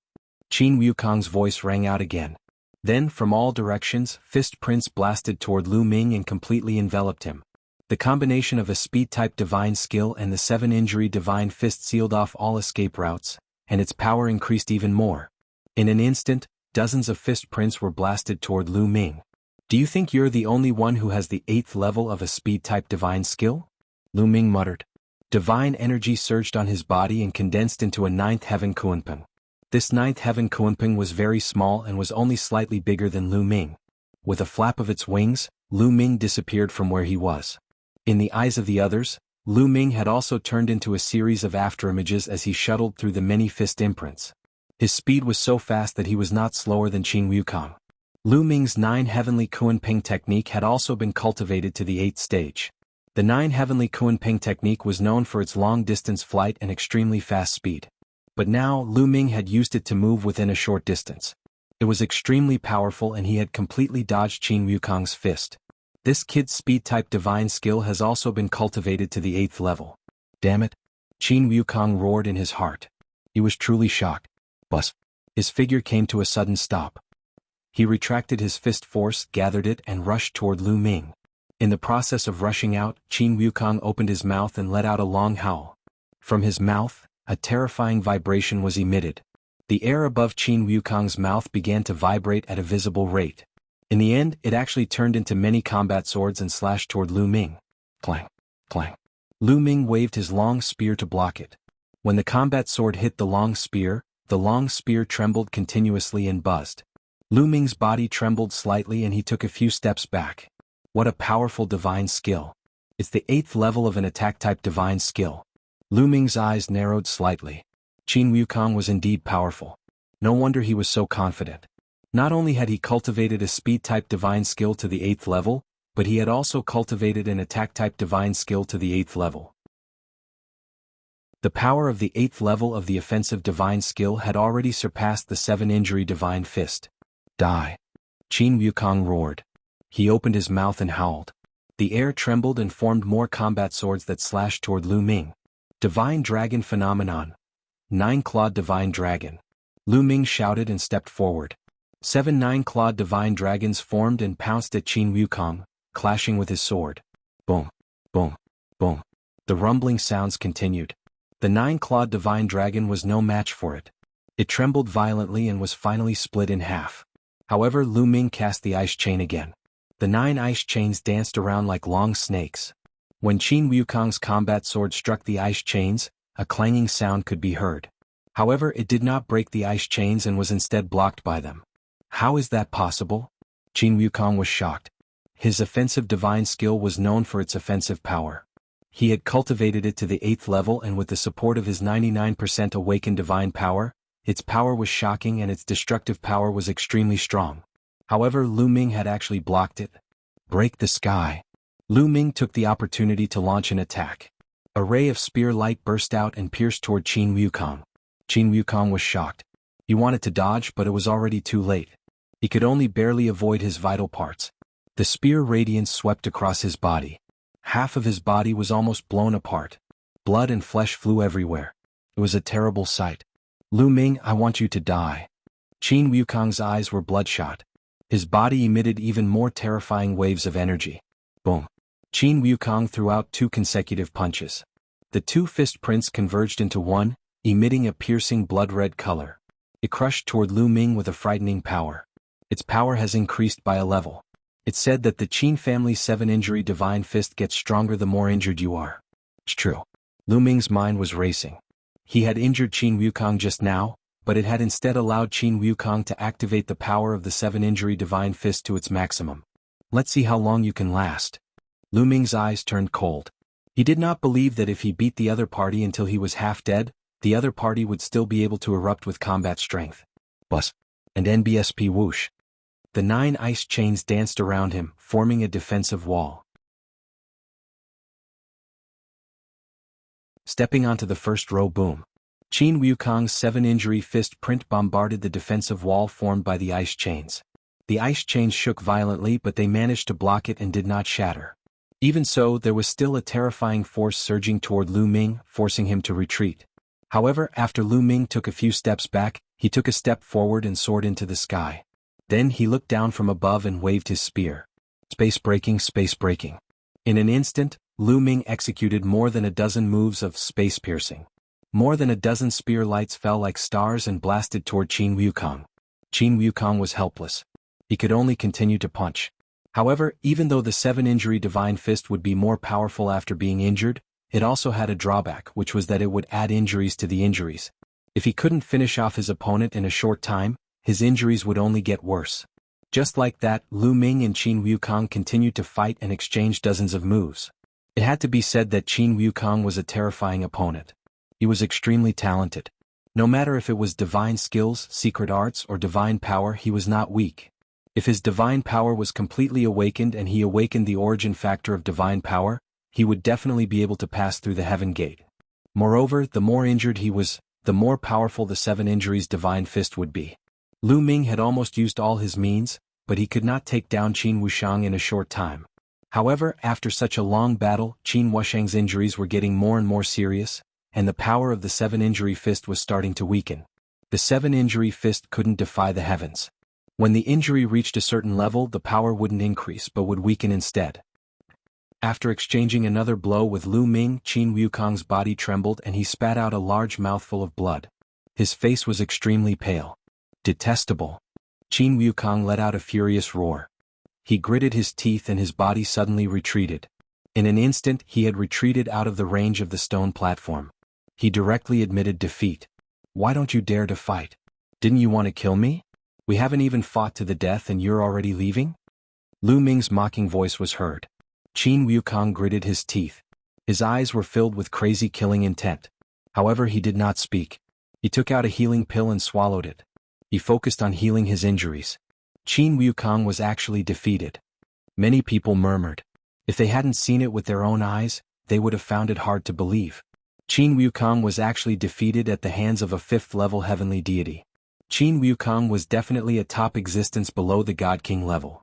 Qin Wukong's voice rang out again. Then, from all directions, fist prints blasted toward Lu Ming and completely enveloped him. The combination of a speed-type divine skill and the 7 Injury Divine Fist sealed off all escape routes, and its power increased even more. In an instant, dozens of fist prints were blasted toward Lu Ming. Do you think you're the only one who has the 8th level of a speed-type divine skill? Lu Ming muttered. Divine energy surged on his body and condensed into a 9th heaven Kunpeng. This 9th heaven Kunpeng was very small and was only slightly bigger than Lu Ming. With a flap of its wings, Lu Ming disappeared from where he was. In the eyes of the others, Lu Ming had also turned into a series of afterimages as he shuttled through the many fist imprints. His speed was so fast that he was not slower than Qin Wukong. Lu Ming's 9 Heavenly Kunpeng technique had also been cultivated to the 8th stage. The 9 Heavenly Kunpeng technique was known for its long-distance flight and extremely fast speed. But now, Lu Ming had used it to move within a short distance. It was extremely powerful and he had completely dodged Qin Wukong's fist. This kid's speed-type divine skill has also been cultivated to the 8th level. Damn it! Qin Wukong roared in his heart. He was truly shocked. Buzz. His figure came to a sudden stop. He retracted his fist force, gathered it, and rushed toward Lu Ming. In the process of rushing out, Qin Wukong opened his mouth and let out a long howl. From his mouth, a terrifying vibration was emitted. The air above Qin Wukong's mouth began to vibrate at a visible rate. In the end, it actually turned into many combat swords and slashed toward Lu Ming. Clang, clang. Lu Ming waved his long spear to block it. When the combat sword hit the long spear trembled continuously and buzzed. Lu Ming's body trembled slightly and he took a few steps back. What a powerful divine skill. It's the 8th level of an attack-type divine skill. Lu Ming's eyes narrowed slightly. Qin Wukong was indeed powerful. No wonder he was so confident. Not only had he cultivated a speed-type divine skill to the 8th level, but he had also cultivated an attack-type divine skill to the 8th level. The power of the 8th level of the offensive divine skill had already surpassed the 7 Injury Divine Fist. Die! Qin Wukong roared. He opened his mouth and howled. The air trembled and formed more combat swords that slashed toward Lu Ming. Divine Dragon Phenomenon. 9-clawed Divine Dragon. Lu Ming shouted and stepped forward. 7 9-clawed Divine Dragons formed and pounced at Qin Wukong, clashing with his sword. Boom, boom, boom. The rumbling sounds continued. The 9-clawed Divine Dragon was no match for it. It trembled violently and was finally split in half. However, Lu Ming cast the ice chain again. The 9 ice chains danced around like long snakes. When Qin Wukong's combat sword struck the ice chains, a clanging sound could be heard. However, it did not break the ice chains and was instead blocked by them. How is that possible? Qin Wukong was shocked. His offensive divine skill was known for its offensive power. He had cultivated it to the 8th level, and with the support of his 99% awakened divine power, its power was shocking and its destructive power was extremely strong. However, Lu Ming had actually blocked it. Break the sky. Lu Ming took the opportunity to launch an attack. A ray of spear light burst out and pierced toward Qin Wukong. Qin Wukong was shocked. He wanted to dodge, but it was already too late. He could only barely avoid his vital parts. The spear radiance swept across his body. Half of his body was almost blown apart. Blood and flesh flew everywhere. It was a terrible sight. Lu Ming, I want you to die. Qin Wukong's eyes were bloodshot. His body emitted even more terrifying waves of energy. Boom. Qin Wukong threw out 2 consecutive punches. The 2 fist prints converged into one, emitting a piercing blood-red color. It crushed toward Lu Ming with a frightening power. Its power has increased by a level. It's said that the Qin family's 7-injury divine fist gets stronger the more injured you are. It's true. Lu Ming's mind was racing. He had injured Qin Wukong just now, but it had instead allowed Qin Wukong to activate the power of the 7-injury divine fist to its maximum. Let's see how long you can last. Lu Ming's eyes turned cold. He did not believe that if he beat the other party until he was half dead, the other party would still be able to erupt with combat strength. Bus. And NBSP whoosh. The 9 ice chains danced around him, forming a defensive wall. Stepping onto the first row, boom. Qin Wukong's 7-injury fist print bombarded the defensive wall formed by the ice chains. The ice chains shook violently, but they managed to block it and did not shatter. Even so, there was still a terrifying force surging toward Lu Ming, forcing him to retreat. However, after Lu Ming took a few steps back, he took a step forward and soared into the sky. Then he looked down from above and waved his spear. Space breaking, space breaking. In an instant, Lu Ming executed more than a dozen moves of space piercing. More than a dozen spear lights fell like stars and blasted toward Qin Wukong. Qin Wukong was helpless. He could only continue to punch. However, even though the 7-injury divine fist would be more powerful after being injured, it also had a drawback, which was that it would add injuries to the injuries. If he couldn't finish off his opponent in a short time, his injuries would only get worse. Just like that, Lu Ming and Qin Wukong continued to fight and exchange dozens of moves. It had to be said that Qin Wukong was a terrifying opponent. He was extremely talented. No matter if it was divine skills, secret arts, or divine power, he was not weak. If his divine power was completely awakened and he awakened the origin factor of divine power, he would definitely be able to pass through the heaven gate. Moreover, the more injured he was, the more powerful the 7 injuries divine fist would be. Lu Ming had almost used all his means, but he could not take down Qin Wushang in a short time. However, after such a long battle, Qin Wushang's injuries were getting more and more serious, and the power of the 7-injury fist was starting to weaken. The 7-injury fist couldn't defy the heavens. When the injury reached a certain level, the power wouldn't increase but would weaken instead. After exchanging another blow with Lu Ming, Qin Wukong's body trembled and he spat out a large mouthful of blood. His face was extremely pale. Detestable. Qin Wukong let out a furious roar. He gritted his teeth and his body suddenly retreated. In an instant, he had retreated out of the range of the stone platform. He directly admitted defeat. Why don't you dare to fight? Didn't you want to kill me? We haven't even fought to the death and you're already leaving? Lu Ming's mocking voice was heard. Qin Wukong gritted his teeth. His eyes were filled with crazy killing intent. However, he did not speak. He took out a healing pill and swallowed it. He focused on healing his injuries. Qin Wukong was actually defeated. Many people murmured. If they hadn't seen it with their own eyes, they would have found it hard to believe. Qin Wukong was actually defeated at the hands of a 5th-level heavenly deity. Qin Wukong was definitely a top existence below the God King level.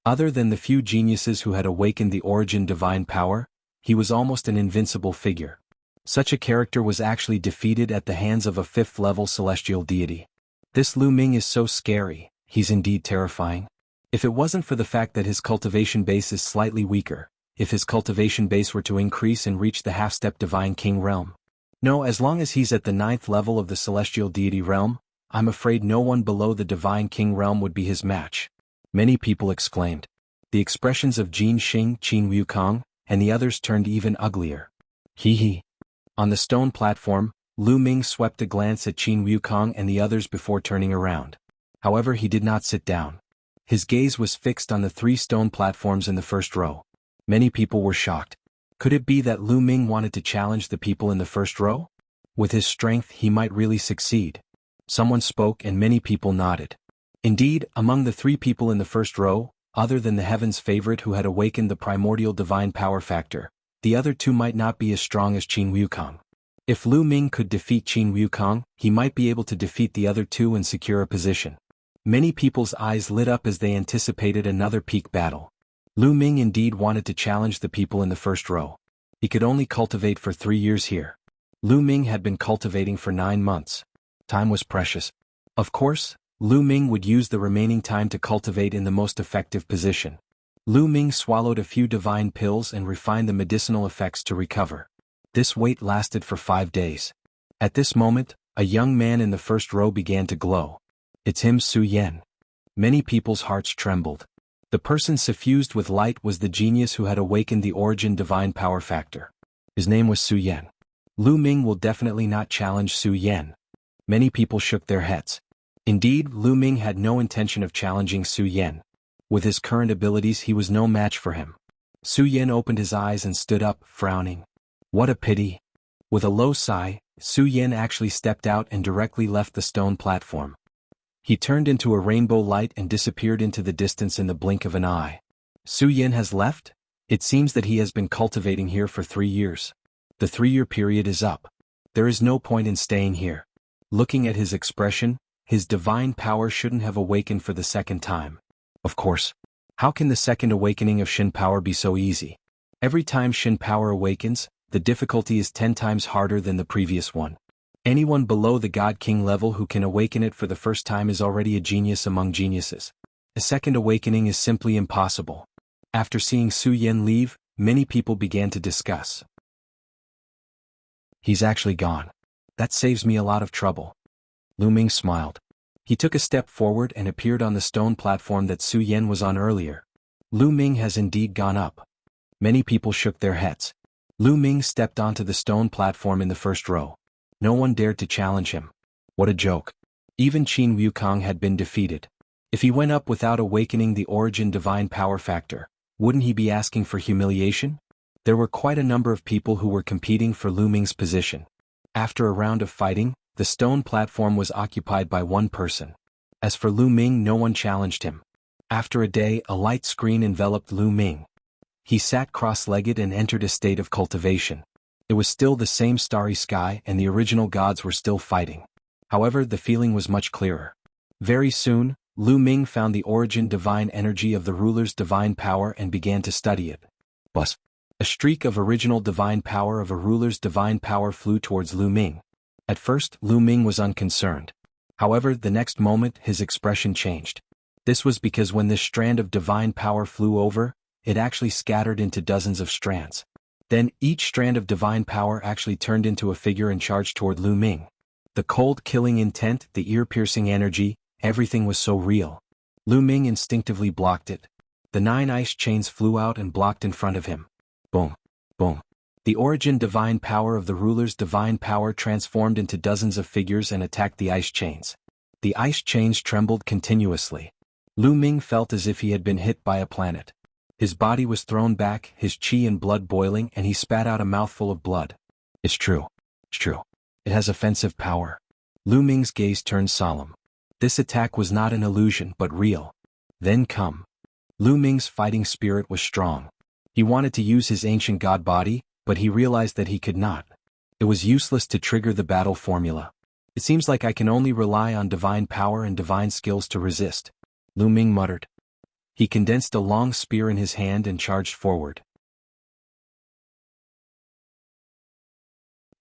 Other than the few geniuses who had awakened the origin divine power, he was almost an invincible figure. Such a character was actually defeated at the hands of a 5th-level celestial deity. This Lu Ming is so scary, he's indeed terrifying. If it wasn't for the fact that his cultivation base is slightly weaker, if his cultivation base were to increase and reach the half-step divine king realm. No, as long as he's at the 9th level of the celestial deity realm, I'm afraid no one below the Divine King realm would be his match. Many people exclaimed. The expressions of Jin Xing, Qin Wukong, and the others turned even uglier. Hee hee. On the stone platform, Lu Ming swept a glance at Qin Wukong and the others before turning around. However, he did not sit down. His gaze was fixed on the 3 stone platforms in the first row. Many people were shocked. Could it be that Lu Ming wanted to challenge the people in the first row? With his strength, he might really succeed. Someone spoke and many people nodded. Indeed, among the 3 people in the first row, other than the Heaven's favorite who had awakened the primordial divine power factor, the other 2 might not be as strong as Qin Wukong. If Lu Ming could defeat Qin Wukong, he might be able to defeat the other 2 and secure a position. Many people's eyes lit up as they anticipated another peak battle. Lu Ming indeed wanted to challenge the people in the first row. He could only cultivate for 3 years here. Lu Ming had been cultivating for 9 months. Time was precious. Of course, Lu Ming would use the remaining time to cultivate in the most effective position. Lu Ming swallowed a few divine pills and refined the medicinal effects to recover. This wait lasted for 5 days. At this moment, a young man in the first row began to glow. It's him, Su Yan. Many people's hearts trembled. The person suffused with light was the genius who had awakened the origin divine power factor. His name was Su Yan. Lu Ming will definitely not challenge Su Yan. Many people shook their heads. Indeed, Lu Ming had no intention of challenging Su Yan. With his current abilities, he was no match for him. Su Yan opened his eyes and stood up, frowning. What a pity. With a low sigh, Su Yan actually stepped out and directly left the stone platform. He turned into a rainbow light and disappeared into the distance in the blink of an eye. Su Yan has left? It seems that he has been cultivating here for 3 years. The 3-year period is up. There is no point in staying here. Looking at his expression, his divine power shouldn't have awakened for the second time. Of course. How can the second awakening of Shin power be so easy? Every time Shin power awakens, the difficulty is 10 times harder than the previous one. Anyone below the God King level who can awaken it for the first time is already a genius among geniuses. A second awakening is simply impossible. After seeing Su Yan leave, many people began to discuss. He's actually gone. That saves me a lot of trouble. Lu Ming smiled. He took a step forward and appeared on the stone platform that Su Yan was on earlier. Lu Ming has indeed gone up. Many people shook their heads. Lu Ming stepped onto the stone platform in the first row. No one dared to challenge him. What a joke. Even Qin Wukong had been defeated. If he went up without awakening the origin divine power factor, wouldn't he be asking for humiliation? There were quite a number of people who were competing for Lu Ming's position. After a round of fighting, the stone platform was occupied by one person. As for Lu Ming, no one challenged him. After a day, a light screen enveloped Lu Ming. He sat cross-legged and entered a state of cultivation. It was still the same starry sky and the original gods were still fighting. However, the feeling was much clearer. Very soon, Lu Ming found the origin divine energy of the ruler's divine power and began to study it. Bus. A streak of original divine power of a ruler's divine power flew towards Lu Ming. At first, Lu Ming was unconcerned. However, the next moment, his expression changed. This was because when this strand of divine power flew over, it actually scattered into dozens of strands. Then, each strand of divine power actually turned into a figure and charged toward Lu Ming. The cold, killing intent, the ear-piercing energy, everything was so real. Lu Ming instinctively blocked it. The 9 ice chains flew out and blocked in front of him. Boom. Boom. The origin divine power of the ruler's divine power transformed into dozens of figures and attacked the ice chains. The ice chains trembled continuously. Lu Ming felt as if he had been hit by a planet. His body was thrown back, his qi and blood boiling, and he spat out a mouthful of blood. It's true. It's true. It has offensive power. Lu Ming's gaze turned solemn. This attack was not an illusion but real. Then come. Lu Ming's fighting spirit was strong. He wanted to use his ancient god body, but he realized that he could not. It was useless to trigger the battle formula. It seems like I can only rely on divine power and divine skills to resist. Lu Ming muttered. He condensed a long spear in his hand and charged forward.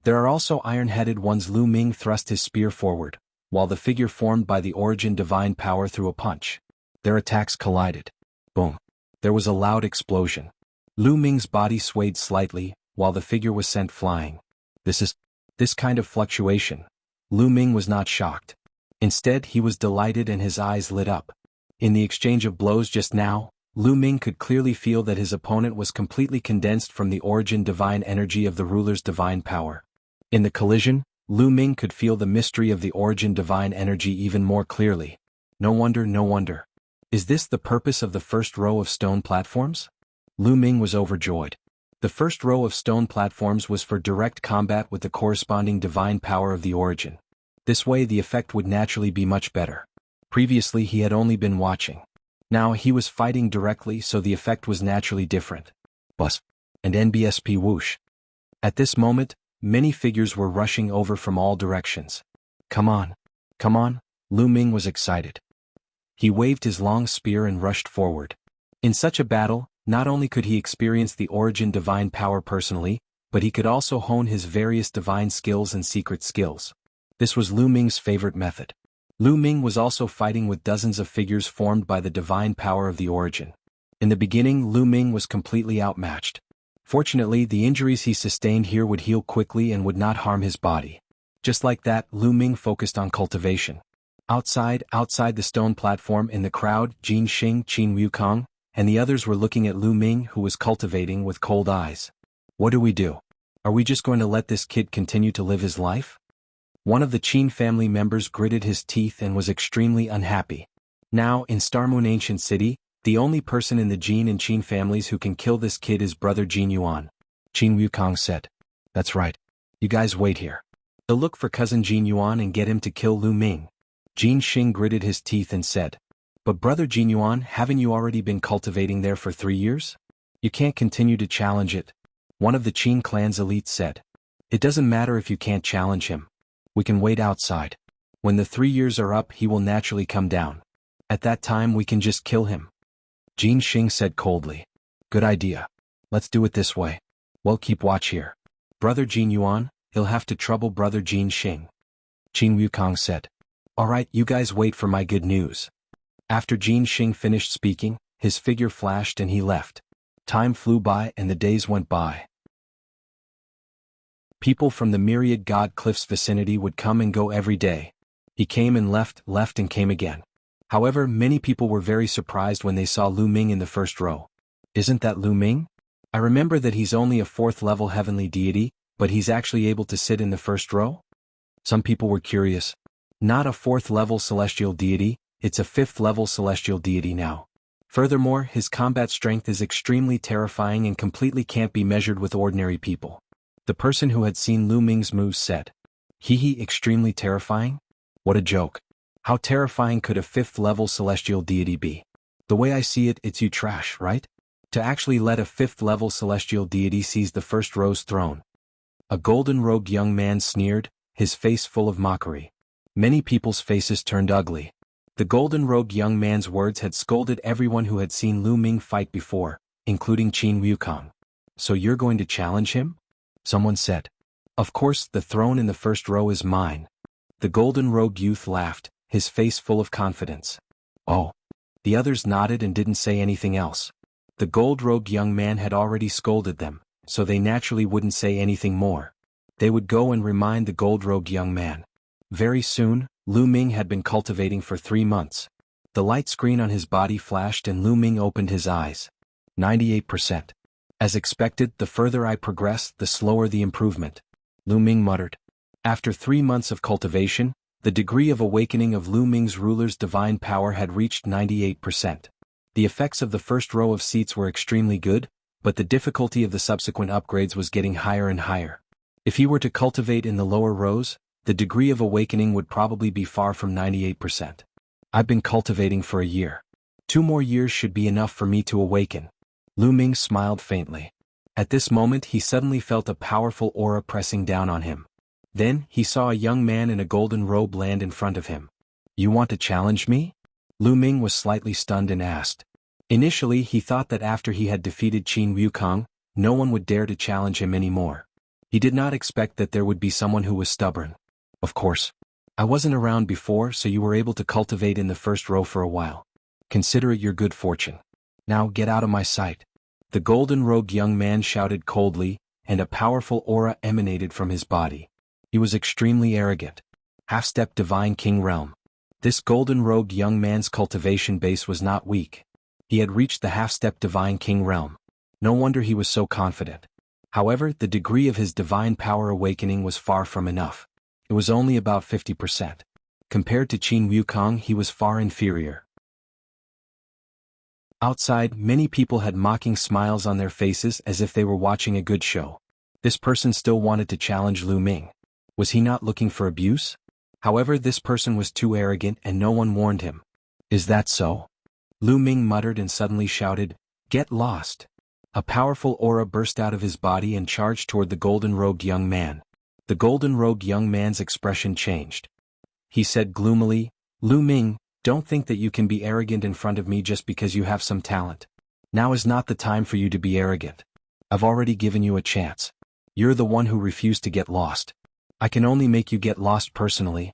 There are also iron-headed ones. Lu Ming thrust his spear forward, while the figure formed by the origin divine power threw a punch. Their attacks collided. Boom. There was a loud explosion. Lu Ming's body swayed slightly, while the figure was sent flying. This kind of fluctuation. Lu Ming was not shocked. Instead, he was delighted and his eyes lit up. In the exchange of blows just now, Lu Ming could clearly feel that his opponent was completely condensed from the origin divine energy of the ruler's divine power. In the collision, Lu Ming could feel the mystery of the origin divine energy even more clearly. No wonder, no wonder. Is this the purpose of the first row of stone platforms? Lu Ming was overjoyed. The first row of stone platforms was for direct combat with the corresponding divine power of the origin. This way the effect would naturally be much better. Previously he had only been watching. Now he was fighting directly, so the effect was naturally different. Bus. And NBSP whoosh. At this moment, many figures were rushing over from all directions. Come on. Come on, Lu Ming was excited. He waved his long spear and rushed forward. In such a battle, not only could he experience the origin divine power personally, but he could also hone his various divine skills and secret skills. This was Lu Ming's favorite method. Lu Ming was also fighting with dozens of figures formed by the divine power of the origin. In the beginning, Lu Ming was completely outmatched. Fortunately, the injuries he sustained here would heal quickly and would not harm his body. Just like that, Lu Ming focused on cultivation. Outside the stone platform in the crowd, Jin Xing, Qin Wukong, and the others were looking at Lu Ming, who was cultivating, with cold eyes. What do we do? Are we just going to let this kid continue to live his life? One of the Qin family members gritted his teeth and was extremely unhappy. Now, in Starmoon Ancient City, the only person in the Jin and Qin families who can kill this kid is brother Jin Yuan. Qin Wukong said. That's right. You guys wait here. They'll look for cousin Jin Yuan and get him to kill Lu Ming. Jin Xing gritted his teeth and said. But brother Jin Yuan, haven't you already been cultivating there for 3 years? You can't continue to challenge it. One of the Qin clan's elites said. It doesn't matter if you can't challenge him. We can wait outside. When the 3 years are up, he will naturally come down. At that time we can just kill him. Jin Xing said coldly. Good idea. Let's do it this way. Well, keep watch here. Brother Jin Yuan, he'll have to trouble brother Jin Xing. Qin Wukong said. Alright, you guys wait for my good news. After Jin Xing finished speaking, his figure flashed and he left. Time flew by and the days went by. People from the myriad God Cliffs vicinity would come and go every day. He came and left and came again. However, many people were very surprised when they saw Lu Ming in the first row. Isn't that Lu Ming? I remember that he's only a 4th level heavenly deity, but he's actually able to sit in the first row? Some people were curious. Not a 4th level celestial deity, it's a 5th level celestial deity now. Furthermore, his combat strength is extremely terrifying and completely can't be measured with ordinary people. The person who had seen Lu Ming's moves said. Hee, extremely terrifying? What a joke. How terrifying could a 5th level celestial deity be? The way I see it, it's you trash, right? To actually let a 5th level celestial deity seize the first row's throne. A golden-robed young man sneered, his face full of mockery. Many people's faces turned ugly. The golden-robed young man's words had scolded everyone who had seen Lu Ming fight before, including Qin Wukong. So you're going to challenge him? Someone said. Of course, the throne in the first row is mine. The golden-robed youth laughed, his face full of confidence. Oh. The others nodded and didn't say anything else. The gold-robed young man had already scolded them, so they naturally wouldn't say anything more. They would go and remind the gold-robed young man. Very soon, Lu Ming had been cultivating for 3 months. The light screen on his body flashed and Lu Ming opened his eyes. 98%. As expected, the further I progress, the slower the improvement. Lu Ming muttered. After 3 months of cultivation, the degree of awakening of Lu Ming's ruler's divine power had reached 98%. The effects of the first row of seats were extremely good, but the difficulty of the subsequent upgrades was getting higher and higher. If he were to cultivate in the lower rows, the degree of awakening would probably be far from 98%. I've been cultivating for a year. 2 more years should be enough for me to awaken. Lu Ming smiled faintly. At this moment he suddenly felt a powerful aura pressing down on him. Then, he saw a young man in a golden robe land in front of him. You want to challenge me? Lu Ming was slightly stunned and asked. Initially he thought that after he had defeated Qin Wukong, no one would dare to challenge him anymore. He did not expect that there would be someone who was stubborn. Of course. I wasn't around before, so you were able to cultivate in the first row for a while. Consider it your good fortune. Now get out of my sight. The golden-robed young man shouted coldly, and a powerful aura emanated from his body. He was extremely arrogant. Half-step divine king realm. This golden-robed young man's cultivation base was not weak. He had reached the half-step divine king realm. No wonder he was so confident. However, the degree of his divine power awakening was far from enough. It was only about 50%. Compared to Qin Wukong, he was far inferior. Outside, many people had mocking smiles on their faces as if they were watching a good show. This person still wanted to challenge Lu Ming. Was he not looking for abuse? However, this person was too arrogant and no one warned him. Is that so? Lu Ming muttered and suddenly shouted, "Get lost!" A powerful aura burst out of his body and charged toward the golden-robed young man. The golden-robed young man's expression changed. He said gloomily, "Lu Ming, don't think that you can be arrogant in front of me just because you have some talent. Now is not the time for you to be arrogant. I've already given you a chance. You're the one who refused to get lost. I can only make you get lost personally."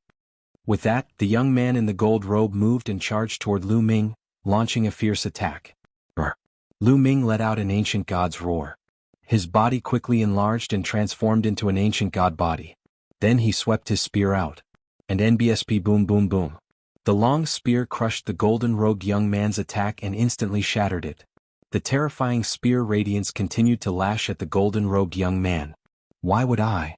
With that, the young man in the gold robe moved and charged toward Lu Ming, launching a fierce attack. Brr! Lu Ming let out an ancient god's roar. His body quickly enlarged and transformed into an ancient god body. Then he swept his spear out. And NBSP boom boom boom. The long spear crushed the golden-robed young man's attack and instantly shattered it. The terrifying spear radiance continued to lash at the golden-robed young man. Why would I?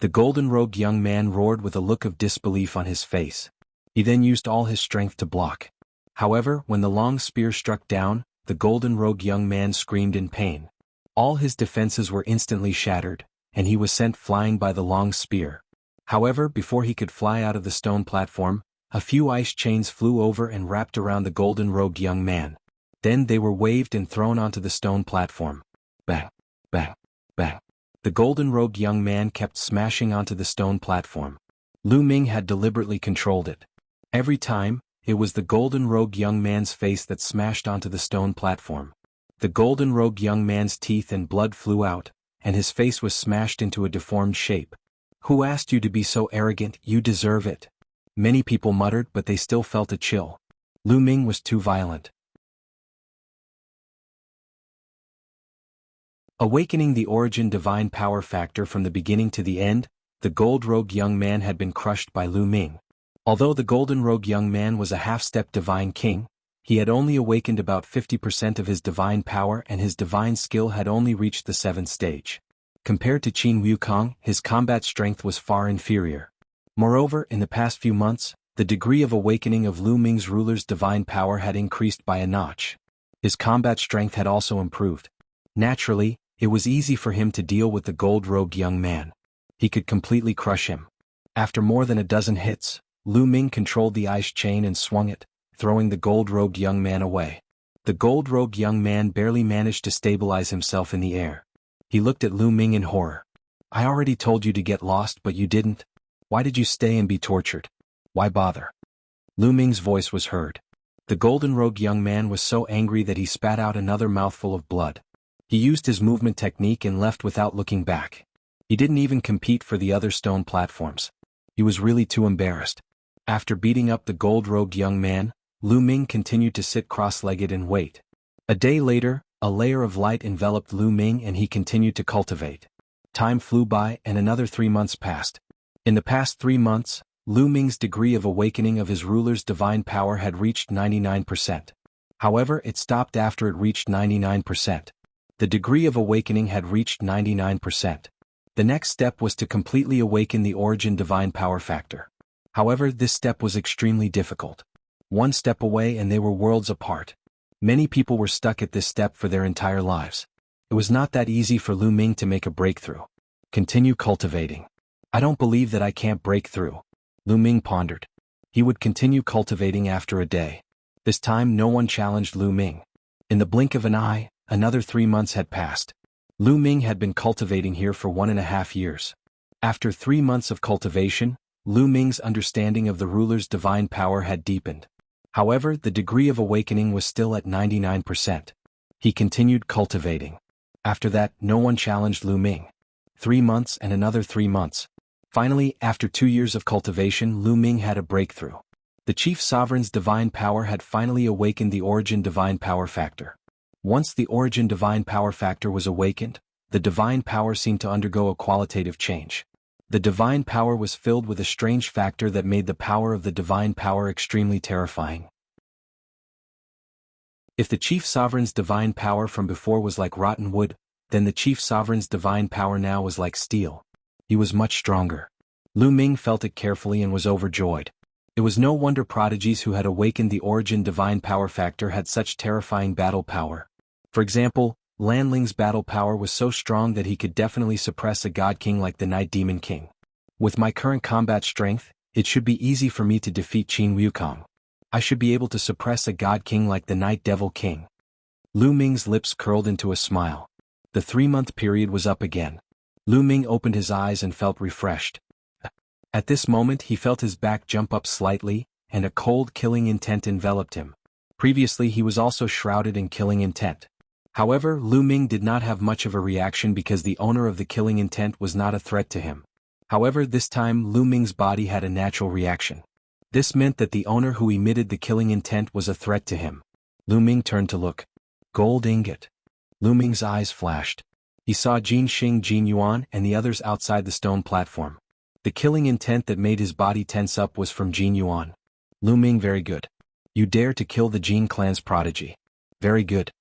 The golden-robed young man roared with a look of disbelief on his face. He then used all his strength to block. However, when the long spear struck down, the golden-robed young man screamed in pain. All his defenses were instantly shattered, and he was sent flying by the long spear. However, before he could fly out of the stone platform, a few ice chains flew over and wrapped around the golden-robed young man. Then they were waved and thrown onto the stone platform. Bang! Bang! Bang! The golden-robed young man kept smashing onto the stone platform. Lu Ming had deliberately controlled it. Every time, it was the golden-robed young man's face that smashed onto the stone platform. The golden-robed young man's teeth and blood flew out, and his face was smashed into a deformed shape. "Who asked you to be so arrogant? You deserve it." Many people muttered, but they still felt a chill. Lu Ming was too violent. Awakening the origin divine power factor from the beginning to the end, the gold-robed young man had been crushed by Lu Ming. Although the golden-robed young man was a half-step divine king, he had only awakened about 50% of his divine power and his divine skill had only reached the 7th stage. Compared to Qin Wukong, his combat strength was far inferior. Moreover, in the past few months, the degree of awakening of Lu Ming's ruler's divine power had increased by a notch. His combat strength had also improved. Naturally, it was easy for him to deal with the gold-robed young man. He could completely crush him. After more than a dozen hits, Lu Ming controlled the ice chain and swung it, throwing the gold-robed young man away. The gold-robed young man barely managed to stabilize himself in the air. He looked at Lu Ming in horror. "I already told you to get lost, but you didn't. Why did you stay and be tortured? Why bother?" Lu Ming's voice was heard. The golden-robed young man was so angry that he spat out another mouthful of blood. He used his movement technique and left without looking back. He didn't even compete for the other stone platforms. He was really too embarrassed. After beating up the gold-robed young man, Lu Ming continued to sit cross-legged and wait. A day later, a layer of light enveloped Lu Ming and he continued to cultivate. Time flew by and another 3 months passed. In the past 3 months, Lu Ming's degree of awakening of his ruler's divine power had reached 99%. However, it stopped after it reached 99%. The degree of awakening had reached 99%. The next step was to completely awaken the origin divine power factor. However, this step was extremely difficult. One step away and they were worlds apart. Many people were stuck at this step for their entire lives. It was not that easy for Lu Ming to make a breakthrough. Continue cultivating. "I don't believe that I can't break through," Lu Ming pondered. He would continue cultivating after a day. This time no one challenged Lu Ming. In the blink of an eye, another 3 months had passed. Lu Ming had been cultivating here for 1.5 years. After 3 months of cultivation, Lu Ming's understanding of the ruler's divine power had deepened. However, the degree of awakening was still at 99%. He continued cultivating. After that, no one challenged Lu Ming. 3 months and another 3 months. Finally, after 2 years of cultivation, Lu Ming had a breakthrough. The chief sovereign's divine power had finally awakened the origin divine power factor. Once the origin divine power factor was awakened, the divine power seemed to undergo a qualitative change. The divine power was filled with a strange factor that made the power of the divine power extremely terrifying. If the chief sovereign's divine power from before was like rotten wood, then the chief sovereign's divine power now was like steel. He was much stronger. Lu Ming felt it carefully and was overjoyed. It was no wonder prodigies who had awakened the origin divine power factor had such terrifying battle power. For example, Lan Ling's battle power was so strong that he could definitely suppress a god king like the Night Demon King. With my current combat strength, it should be easy for me to defeat Qin Wukong. I should be able to suppress a god king like the Night Devil King. Lu Ming's lips curled into a smile. The 3-month period was up again. Lu Ming opened his eyes and felt refreshed. At this moment he felt his back jump up slightly, and a cold killing intent enveloped him. Previously he was also shrouded in killing intent. However, Lu Ming did not have much of a reaction because the owner of the killing intent was not a threat to him. However, this time Lu Ming's body had a natural reaction. This meant that the owner who emitted the killing intent was a threat to him. Lu Ming turned to look. Gold ingot. Lu Ming's eyes flashed. He saw Jin Xing, Jin Yuan and the others outside the stone platform. The killing intent that made his body tense up was from Jin Yuan. Lu Ming, very good. You dare to kill the Jin clan's prodigy. Very good.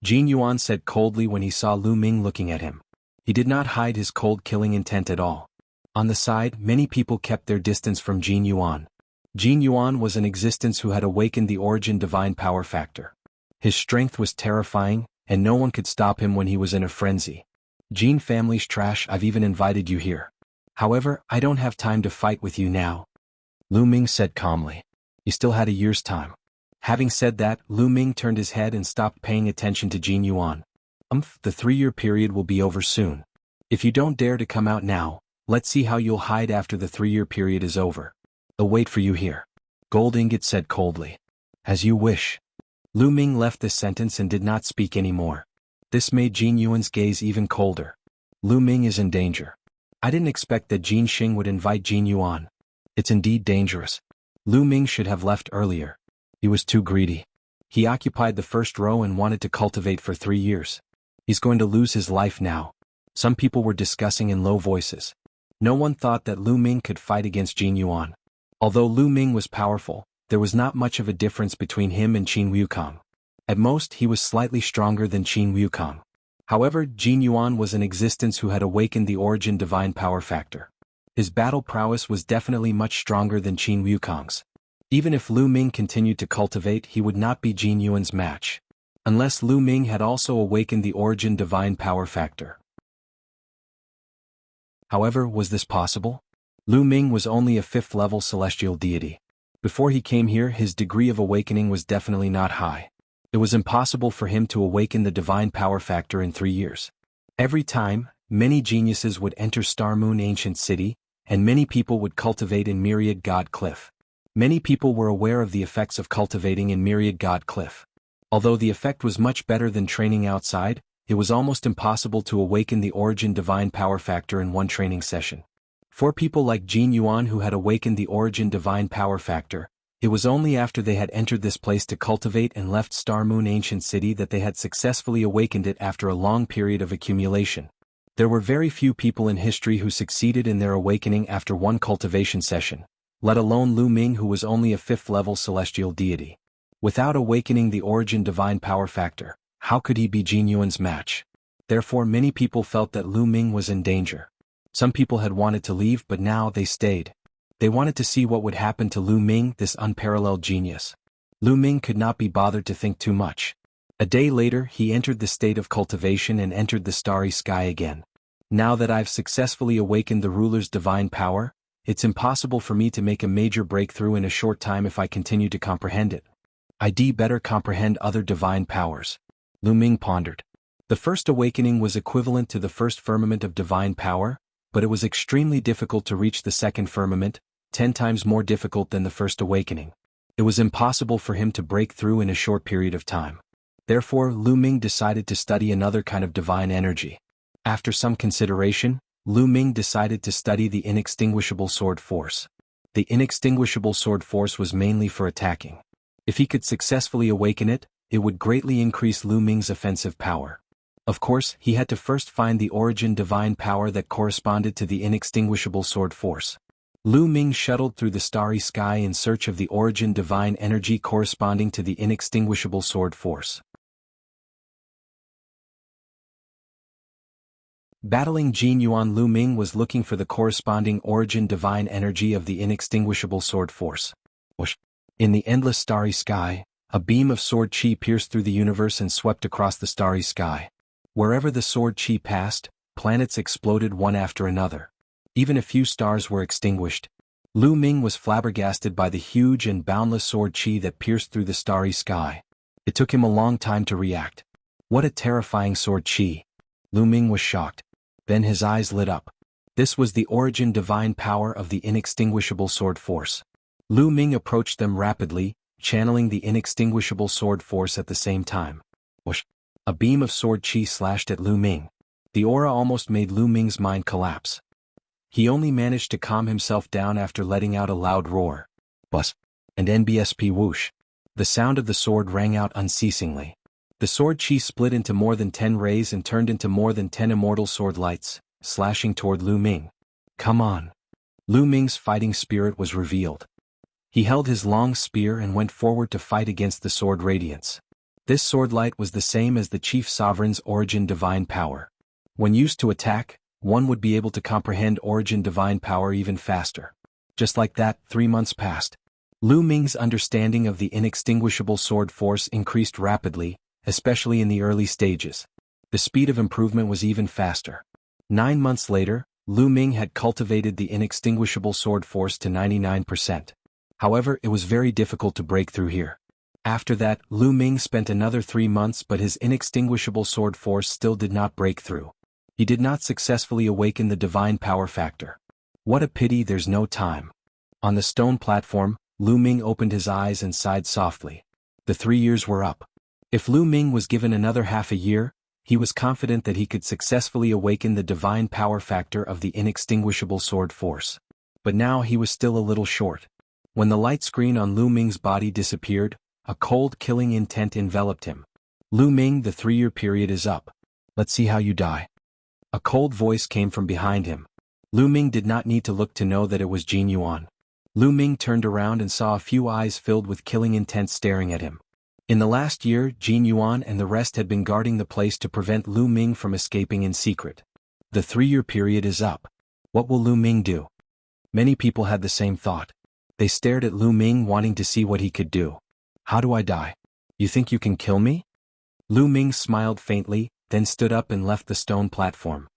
Jin Yuan said coldly when he saw Lu Ming looking at him. He did not hide his cold killing intent at all. On the side, many people kept their distance from Jin Yuan. Jin Yuan was an existence who had awakened the origin divine power factor. His strength was terrifying, and no one could stop him when he was in a frenzy. Jin family's trash, I've even invited you here. However, I don't have time to fight with you now. Lu Ming said calmly. He still had a year's time. Having said that, Lu Ming turned his head and stopped paying attention to Jin Yuan. The 3-year period will be over soon. If you don't dare to come out now, let's see how you'll hide after the 3-year period is over. I'll wait for you here. Gold Ingot said coldly. As you wish. Lu Ming left this sentence and did not speak anymore. This made Jin Yuan's gaze even colder. Lu Ming is in danger. I didn't expect that Jin Xing would invite Jin Yuan. It's indeed dangerous. Lu Ming should have left earlier. He was too greedy. He occupied the first row and wanted to cultivate for 3 years. He's going to lose his life now. Some people were discussing in low voices. No one thought that Lu Ming could fight against Jin Yuan. Although Lu Ming was powerful, there was not much of a difference between him and Qin Wukong. At most, he was slightly stronger than Qin Wukong. However, Jin Yuan was an existence who had awakened the origin divine power factor. His battle prowess was definitely much stronger than Qin Wukong's. Even if Lu Ming continued to cultivate, he would not be Jin Yuan's match. Unless Lu Ming had also awakened the origin divine power factor. However, was this possible? Lu Ming was only a 5th-level celestial deity. Before he came here, his degree of awakening was definitely not high. It was impossible for him to awaken the divine power factor in 3 years. Every time, many geniuses would enter Star Moon Ancient City, and many people would cultivate in Myriad God Cliff. Many people were aware of the effects of cultivating in Myriad God Cliff. Although the effect was much better than training outside, it was almost impossible to awaken the origin divine power factor in one training session. For people like Jin Yuan who had awakened the origin divine power factor, it was only after they had entered this place to cultivate and left Star Moon Ancient City that they had successfully awakened it after a long period of accumulation. There were very few people in history who succeeded in their awakening after one cultivation session, let alone Lu Ming, who was only a 5th-level celestial deity. Without awakening the origin divine power factor, how could he be Jin Yuan's match? Therefore many people felt that Lu Ming was in danger. Some people had wanted to leave, but now they stayed. They wanted to see what would happen to Lu Ming, this unparalleled genius. Lu Ming could not be bothered to think too much. A day later, he entered the state of cultivation and entered the starry sky again. Now that I've successfully awakened the ruler's divine power, it's impossible for me to make a major breakthrough in a short time if I continue to comprehend it. I'd better comprehend other divine powers. Lu Ming pondered. The first awakening was equivalent to the first firmament of divine power, but it was extremely difficult to reach the second firmament, 10 times more difficult than the first awakening. It was impossible for him to break through in a short period of time. Therefore, Lu Ming decided to study another kind of divine energy. After some consideration, Lu Ming decided to study the inextinguishable sword force. The inextinguishable sword force was mainly for attacking. If he could successfully awaken it, it would greatly increase Lu Ming's offensive power. Of course, he had to first find the origin divine power that corresponded to the inextinguishable sword force. Lu Ming shuttled through the starry sky in search of the origin divine energy corresponding to the inextinguishable sword force. Battling Jin Yuan, Lu Ming was looking for the corresponding origin divine energy of the inextinguishable sword force. In the endless starry sky, a beam of sword chi pierced through the universe and swept across the starry sky. Wherever the sword chi passed, planets exploded one after another. Even a few stars were extinguished. Lu Ming was flabbergasted by the huge and boundless sword chi that pierced through the starry sky. It took him a long time to react. What a terrifying sword chi! Lu Ming was shocked. Then his eyes lit up. This was the origin divine power of the inextinguishable sword force. Lu Ming approached them rapidly, channeling the inextinguishable sword force at the same time. Whoosh! A beam of sword chi slashed at Lu Ming. The aura almost made Lu Ming's mind collapse. He only managed to calm himself down after letting out a loud roar. Buzz! And NBSP whoosh! The sound of the sword rang out unceasingly. The sword chi split into more than 10 rays and turned into more than 10 immortal sword lights, slashing toward Lu Ming. Come on! Lu Ming's fighting spirit was revealed. He held his long spear and went forward to fight against the sword radiance. This sword light was the same as the chief sovereign's origin divine power. When used to attack, one would be able to comprehend origin divine power even faster. Just like that, 3 months passed. Lu Ming's understanding of the inextinguishable sword force increased rapidly, especially in the early stages. The speed of improvement was even faster. 9 months later, Lu Ming had cultivated the inextinguishable sword force to 99%. However, it was very difficult to break through here. After that, Lu Ming spent another 3 months, but his inextinguishable sword force still did not break through. He did not successfully awaken the divine power factor. What a pity there's no time. On the stone platform, Lu Ming opened his eyes and sighed softly. The 3 years were up. If Lu Ming was given another half a year, he was confident that he could successfully awaken the divine power factor of the inextinguishable sword force. But now he was still a little short. When the light screen on Lu Ming's body disappeared, a cold killing intent enveloped him. Lu Ming, the 3-year period is up. Let's see how you die. A cold voice came from behind him. Lu Ming did not need to look to know that it was Jin Yuan. Lu Ming turned around and saw a few eyes filled with killing intent staring at him. In the last year, Jin Yuan and the rest had been guarding the place to prevent Lu Ming from escaping in secret. The 3-year period is up. What will Lu Ming do? Many people had the same thought. They stared at Lu Ming wanting to see what he could do. How do I die? You think you can kill me? Lu Ming smiled faintly, then stood up and left the stone platform.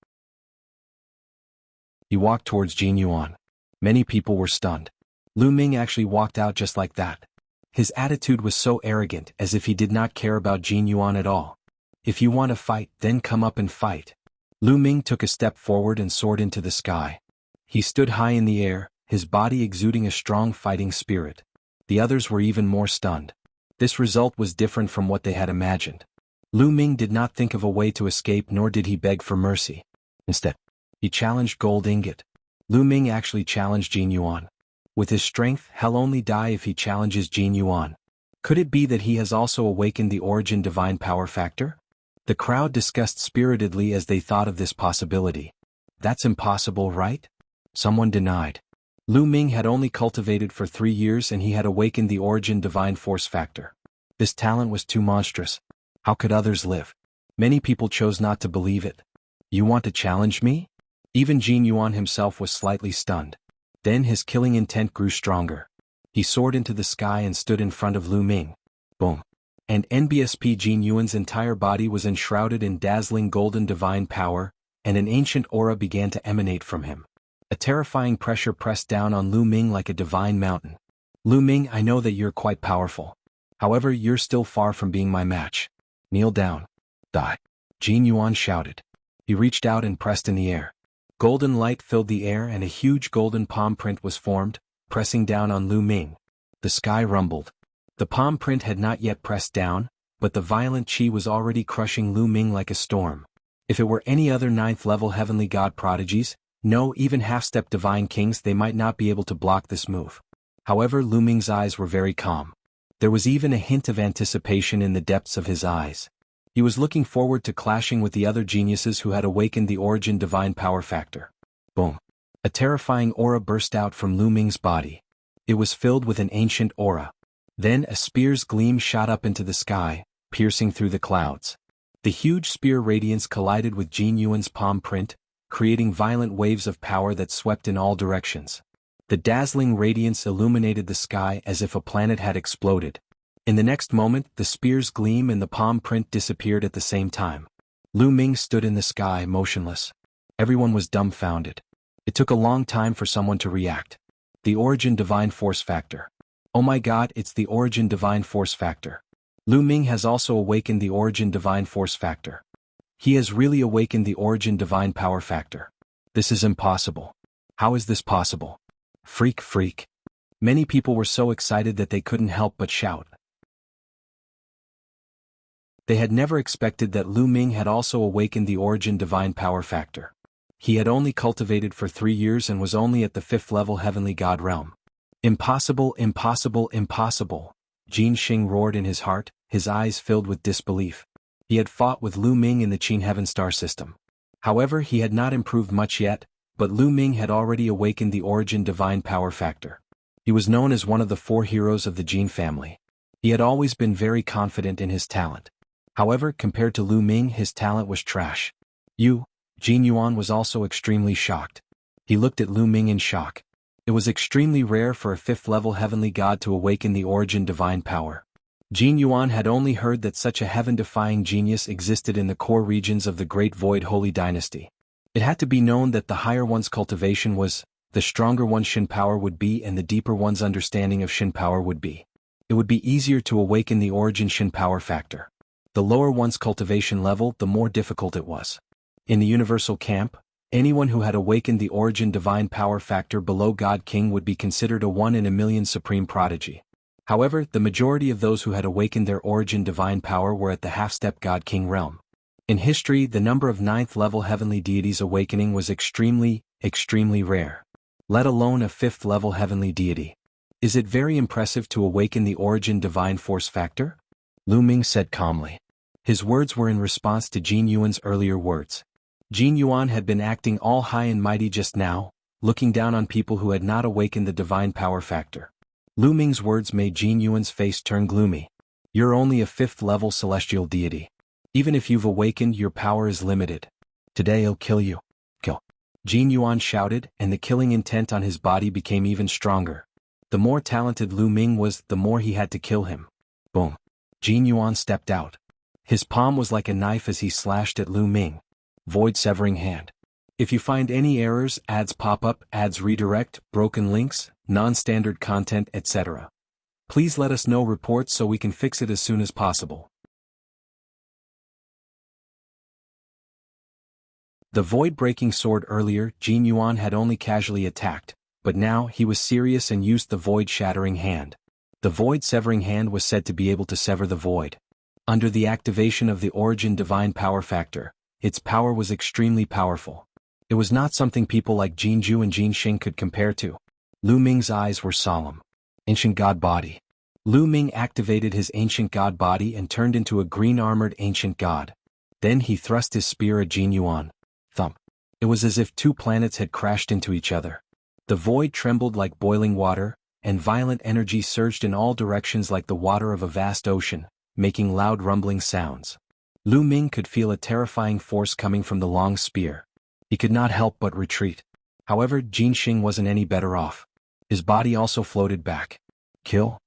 He walked towards Jin Yuan. Many people were stunned. Lu Ming actually walked out just like that. His attitude was so arrogant, as if he did not care about Jin Yuan at all. If you want to fight, then come up and fight. Lu Ming took a step forward and soared into the sky. He stood high in the air, his body exuding a strong fighting spirit. The others were even more stunned. This result was different from what they had imagined. Lu Ming did not think of a way to escape, nor did he beg for mercy. Instead, he challenged Gold Ingot. Lu Ming actually challenged Jin Yuan. With his strength, he'll only die if he challenges Jin Yuan. Could it be that he has also awakened the origin divine power factor? The crowd discussed spiritedly as they thought of this possibility. That's impossible, right? Someone denied. Lu Ming had only cultivated for 3 years and he had awakened the origin divine force factor. This talent was too monstrous. How could others live? Many people chose not to believe it. You want to challenge me? Even Jin Yuan himself was slightly stunned. Then his killing intent grew stronger. He soared into the sky and stood in front of Lu Ming. Boom. And NBSP Jin Yuan's entire body was enshrouded in dazzling golden divine power, and an ancient aura began to emanate from him. A terrifying pressure pressed down on Lu Ming like a divine mountain. Lu Ming, I know that you're quite powerful. However, you're still far from being my match. Kneel down. Die. Jin Yuan shouted. He reached out and pressed in the air. Golden light filled the air and a huge golden palm print was formed, pressing down on Lu Ming. The sky rumbled. The palm print had not yet pressed down, but the violent chi was already crushing Lu Ming like a storm. If it were any other 9th-level heavenly god prodigies, no, even half-step divine kings, they might not be able to block this move. However, Lu Ming's eyes were very calm. There was even a hint of anticipation in the depths of his eyes. He was looking forward to clashing with the other geniuses who had awakened the origin divine power factor. Boom. A terrifying aura burst out from Lu Ming's body. It was filled with an ancient aura. Then a spear's gleam shot up into the sky, piercing through the clouds. The huge spear radiance collided with Jin Yuan's palm print, creating violent waves of power that swept in all directions. The dazzling radiance illuminated the sky as if a planet had exploded. In the next moment, the spear's gleam and the palm print disappeared at the same time. Lu Ming stood in the sky, motionless. Everyone was dumbfounded. It took a long time for someone to react. The origin divine force factor. Oh my god, it's the origin divine force factor. Lu Ming has also awakened the origin divine force factor. He has really awakened the origin divine power factor. This is impossible. How is this possible? Freak, freak. Many people were so excited that they couldn't help but shout. They had never expected that Lu Ming had also awakened the origin divine power factor. He had only cultivated for 3 years and was only at the 5th level heavenly god realm. Impossible, impossible, impossible. Jin Xing roared in his heart, his eyes filled with disbelief. He had fought with Lu Ming in the Qin Heaven Star system. However, he had not improved much yet, but Lu Ming had already awakened the origin divine power factor. He was known as one of the 4 heroes of the Jin family. He had always been very confident in his talent. However, compared to Lu Ming, his talent was trash. Jin Yuan was also extremely shocked. He looked at Lu Ming in shock. It was extremely rare for a 5th level heavenly god to awaken the origin divine power. Jin Yuan had only heard that such a heaven-defying genius existed in the core regions of the Great Void Holy Dynasty. It had to be known that the higher one's cultivation was, the stronger one's Shin power would be and the deeper one's understanding of Shin power would be. It would be easier to awaken the origin Shin power factor. The lower one's cultivation level, the more difficult it was. In the universal camp, anyone who had awakened the origin divine power factor below God King would be considered a 1 in a million supreme prodigy. However, the majority of those who had awakened their origin divine power were at the half-step God King realm. In history, the number of 9th level heavenly deities awakening was extremely, extremely rare. Let alone a 5th level heavenly deity. Is it very impressive to awaken the origin divine force factor? Lu Ming said calmly. His words were in response to Jin Yuan's earlier words. Jin Yuan had been acting all high and mighty just now, looking down on people who had not awakened the divine power factor. Lu Ming's words made Jin Yuan's face turn gloomy. You're only a 5th level celestial deity. Even if you've awakened, your power is limited. Today I'll kill you. Kill. Jin Yuan shouted, and the killing intent on his body became even stronger. The more talented Lu Ming was, the more he had to kill him. Boom. Jin Yuan stepped out. His palm was like a knife as he slashed at Lu Ming. Void severing hand. If you find any errors, ads pop up, ads redirect, broken links, non-standard content, etc. Please let us know reports so we can fix it as soon as possible. The void-breaking sword earlier, Jin Yuan had only casually attacked, but now he was serious and used the void-shattering hand. The void-severing hand was said to be able to sever the void. Under the activation of the origin divine power factor, its power was extremely powerful. It was not something people like Jin Ju and Jin Xing could compare to. Lu Ming's eyes were solemn. Ancient God Body. Lu Ming activated his ancient God Body and turned into a green-armored ancient god. Then he thrust his spear at Jin Yuan. Thump. It was as if 2 planets had crashed into each other. The void trembled like boiling water, and violent energy surged in all directions like the water of a vast ocean, making loud rumbling sounds. Lu Ming could feel a terrifying force coming from the long spear. He could not help but retreat. However, Jin Xing wasn't any better off. His body also floated back. Kill?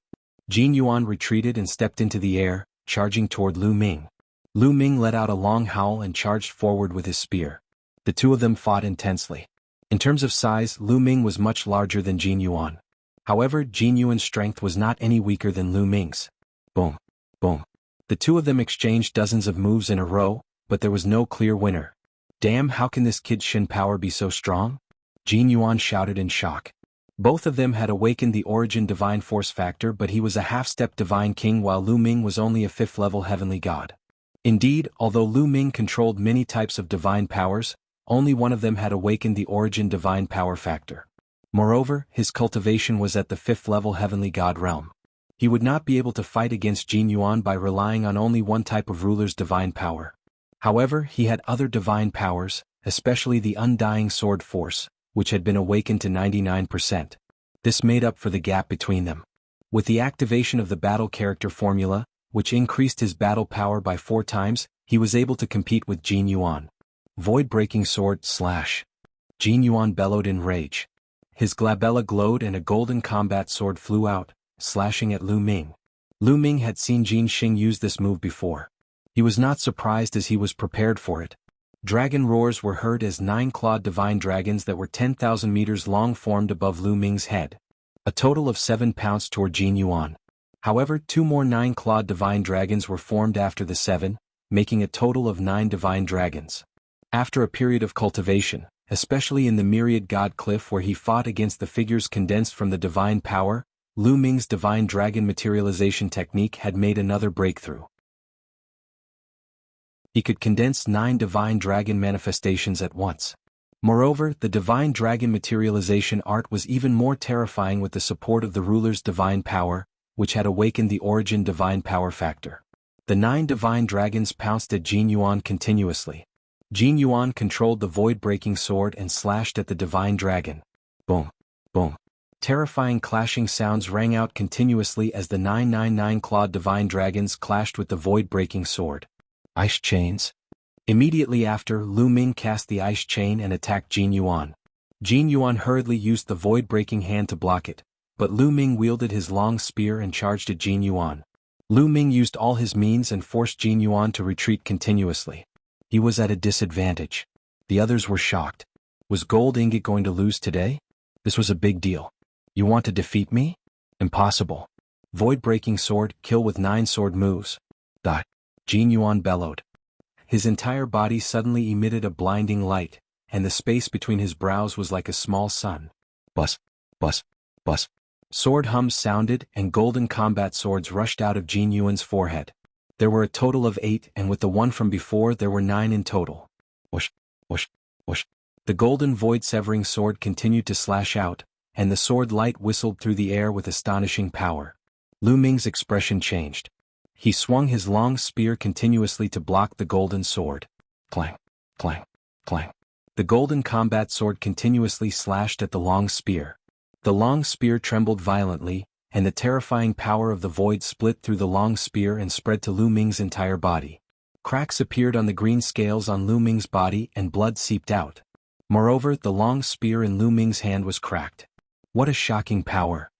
Jin Yuan retreated and stepped into the air, charging toward Lu Ming. Lu Ming let out a long howl and charged forward with his spear. The 2 of them fought intensely. In terms of size, Lu Ming was much larger than Jin Yuan. However, Jin Yuan's strength was not any weaker than Lu Ming's. Boom. Boom. The 2 of them exchanged dozens of moves in a row, but there was no clear winner. Damn, how can this kid's Shin power be so strong? Jin Yuan shouted in shock. Both of them had awakened the origin divine force factor, but he was a half-step divine king while Lu Ming was only a 5th level heavenly god. Indeed, although Lu Ming controlled many types of divine powers, only one of them had awakened the origin divine power factor. Moreover, his cultivation was at the 5th level heavenly god realm. He would not be able to fight against Jin Yuan by relying on only one type of ruler's divine power. However, he had other divine powers, especially the undying sword force, which had been awakened to 99%. This made up for the gap between them. With the activation of the battle character formula, which increased his battle power by 4 times, he was able to compete with Jin Yuan. Void-breaking sword slash. Jin Yuan bellowed in rage. His glabella glowed and a golden combat sword flew out, slashing at Lu Ming. Lu Ming had seen Jin Xing use this move before. He was not surprised as he was prepared for it. Dragon roars were heard as 9-clawed divine dragons that were 10,000 meters long formed above Lu Ming's head. A total of 7 pounced toward Jin Yuan. However, 2 more 9-clawed divine dragons were formed after the 7, making a total of 9 divine dragons. After a period of cultivation, especially in the Myriad God Cliff where he fought against the figures condensed from the divine power, Lu Ming's divine dragon materialization technique had made another breakthrough. He could condense 9 divine dragon manifestations at once. Moreover, the divine dragon materialization art was even more terrifying with the support of the ruler's divine power, which had awakened the origin divine power factor. The 9 divine dragons pounced at Jin Yuan continuously. Jin Yuan controlled the void-breaking sword and slashed at the divine dragon. Boom, boom. Terrifying clashing sounds rang out continuously as the 999-clawed divine dragons clashed with the void-breaking sword. Ice chains. Immediately after, Lu Ming cast the ice chain and attacked Jin Yuan. Jin Yuan hurriedly used the void-breaking hand to block it, but Lu Ming wielded his long spear and charged at Jin Yuan. Lu Ming used all his means and forced Jin Yuan to retreat continuously. He was at a disadvantage. The others were shocked. Was Gold Ingot going to lose today? This was a big deal. You want to defeat me? Impossible. Void-breaking sword, kill with 9 sword moves. Jin Yuan bellowed. His entire body suddenly emitted a blinding light, and the space between his brows was like a small sun. Bus, bus, bus. Sword hums sounded and golden combat swords rushed out of Jin Yuan's forehead. There were a total of 8 and with the one from before there were 9 in total. Whoosh, whoosh, whoosh. The golden void-severing sword continued to slash out, and the sword light whistled through the air with astonishing power. Lu Ming's expression changed. He swung his long spear continuously to block the golden sword. Clang, clang, clang. The golden combat sword continuously slashed at the long spear. The long spear trembled violently, and the terrifying power of the void split through the long spear and spread to Lu Ming's entire body. Cracks appeared on the green scales on Lu Ming's body and blood seeped out. Moreover, the long spear in Lu Ming's hand was cracked. What a shocking power!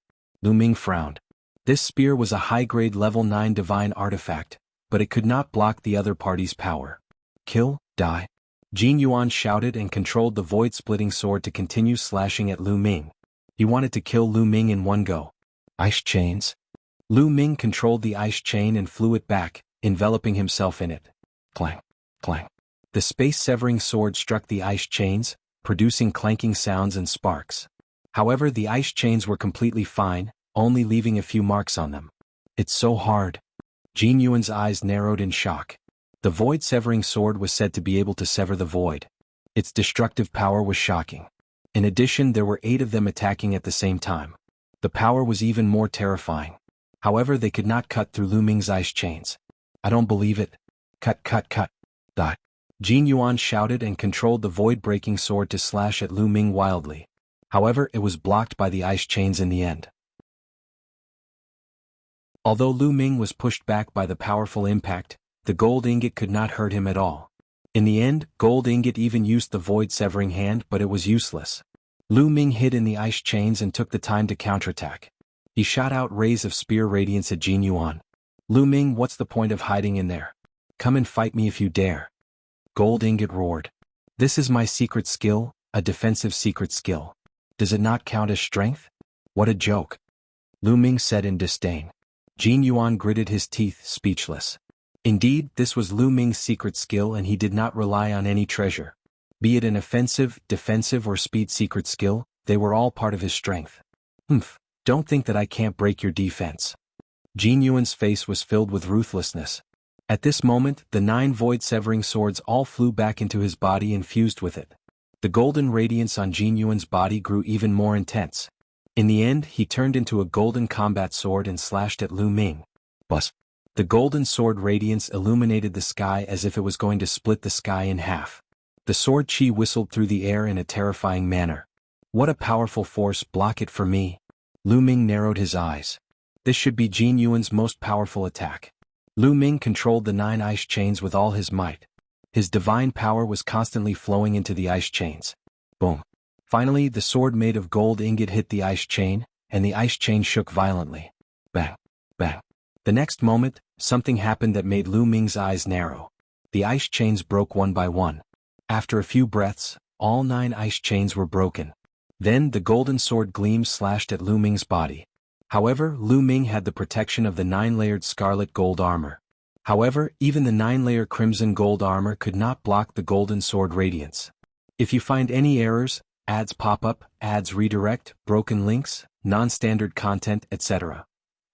Lu Ming frowned. This spear was a high-grade level 9 divine artifact, but it could not block the other party's power. Kill, die. Jin Yuan shouted and controlled the void-splitting sword to continue slashing at Lu Ming. He wanted to kill Lu Ming in one go. Ice chains. Lu Ming controlled the ice chain and flew it back, enveloping himself in it. Clang, clang. The space-severing sword struck the ice chains, producing clanking sounds and sparks. However, the ice chains were completely fine, only leaving a few marks on them. It's so hard. Jin Yuan's eyes narrowed in shock. The void-severing sword was said to be able to sever the void. Its destructive power was shocking. In addition, there were 8 of them attacking at the same time. The power was even more terrifying. However, they could not cut through Lu Ming's ice chains. I don't believe it. Cut, cut, cut. Jin Yuan shouted and controlled the void-breaking sword to slash at Lu Ming wildly. However, it was blocked by the ice chains in the end. Although Lu Ming was pushed back by the powerful impact, the gold ingot could not hurt him at all. In the end, Gold Ingot even used the void-severing hand, but it was useless. Lu Ming hid in the ice chains and took the time to counterattack. He shot out rays of spear radiance at Jin Yuan. Lu Ming, what's the point of hiding in there? Come and fight me if you dare. Gold Ingot roared. This is my secret skill, a defensive secret skill. Does it not count as strength? What a joke. Lu Ming said in disdain. Jin Yuan gritted his teeth, speechless. Indeed, this was Lu Ming's secret skill and he did not rely on any treasure. Be it an offensive, defensive or speed secret skill, they were all part of his strength. Don't think that I can't break your defense. Jin Yuan's face was filled with ruthlessness. At this moment, the 9 void-severing swords all flew back into his body and fused with it. The golden radiance on Jin Yuan's body grew even more intense. In the end, he turned into a golden combat sword and slashed at Lu Ming. Buzz. The golden sword radiance illuminated the sky as if it was going to split the sky in half. The sword chi whistled through the air in a terrifying manner. What a powerful force, block it for me. Lu Ming narrowed his eyes. This should be Jin Yuan's most powerful attack. Lu Ming controlled the 9 ice chains with all his might. His divine power was constantly flowing into the ice chains. Boom. Finally, the sword made of gold ingot hit the ice chain, and the ice chain shook violently. Bang. Bang. The next moment, something happened that made Lu Ming's eyes narrow. The ice chains broke one by one. After a few breaths, all 9 ice chains were broken. Then the golden sword gleam slashed at Lu Ming's body. However, Lu Ming had the protection of the 9-layered scarlet gold armor. However, even the 9-layer crimson gold armor could not block the golden sword radiance. If you find any errors, ads pop up, ads redirect, broken links, non-standard content, etc.,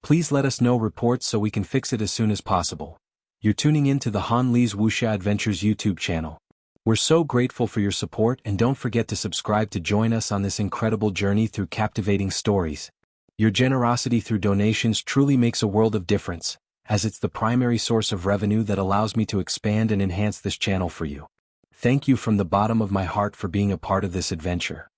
please let us know reports so we can fix it as soon as possible. You're tuning in to the Han Li's Wuxia Adventures YouTube channel. We're so grateful for your support, and don't forget to subscribe to join us on this incredible journey through captivating stories. Your generosity through donations truly makes a world of difference, as it's the primary source of revenue that allows me to expand and enhance this channel for you. Thank you from the bottom of my heart for being a part of this adventure.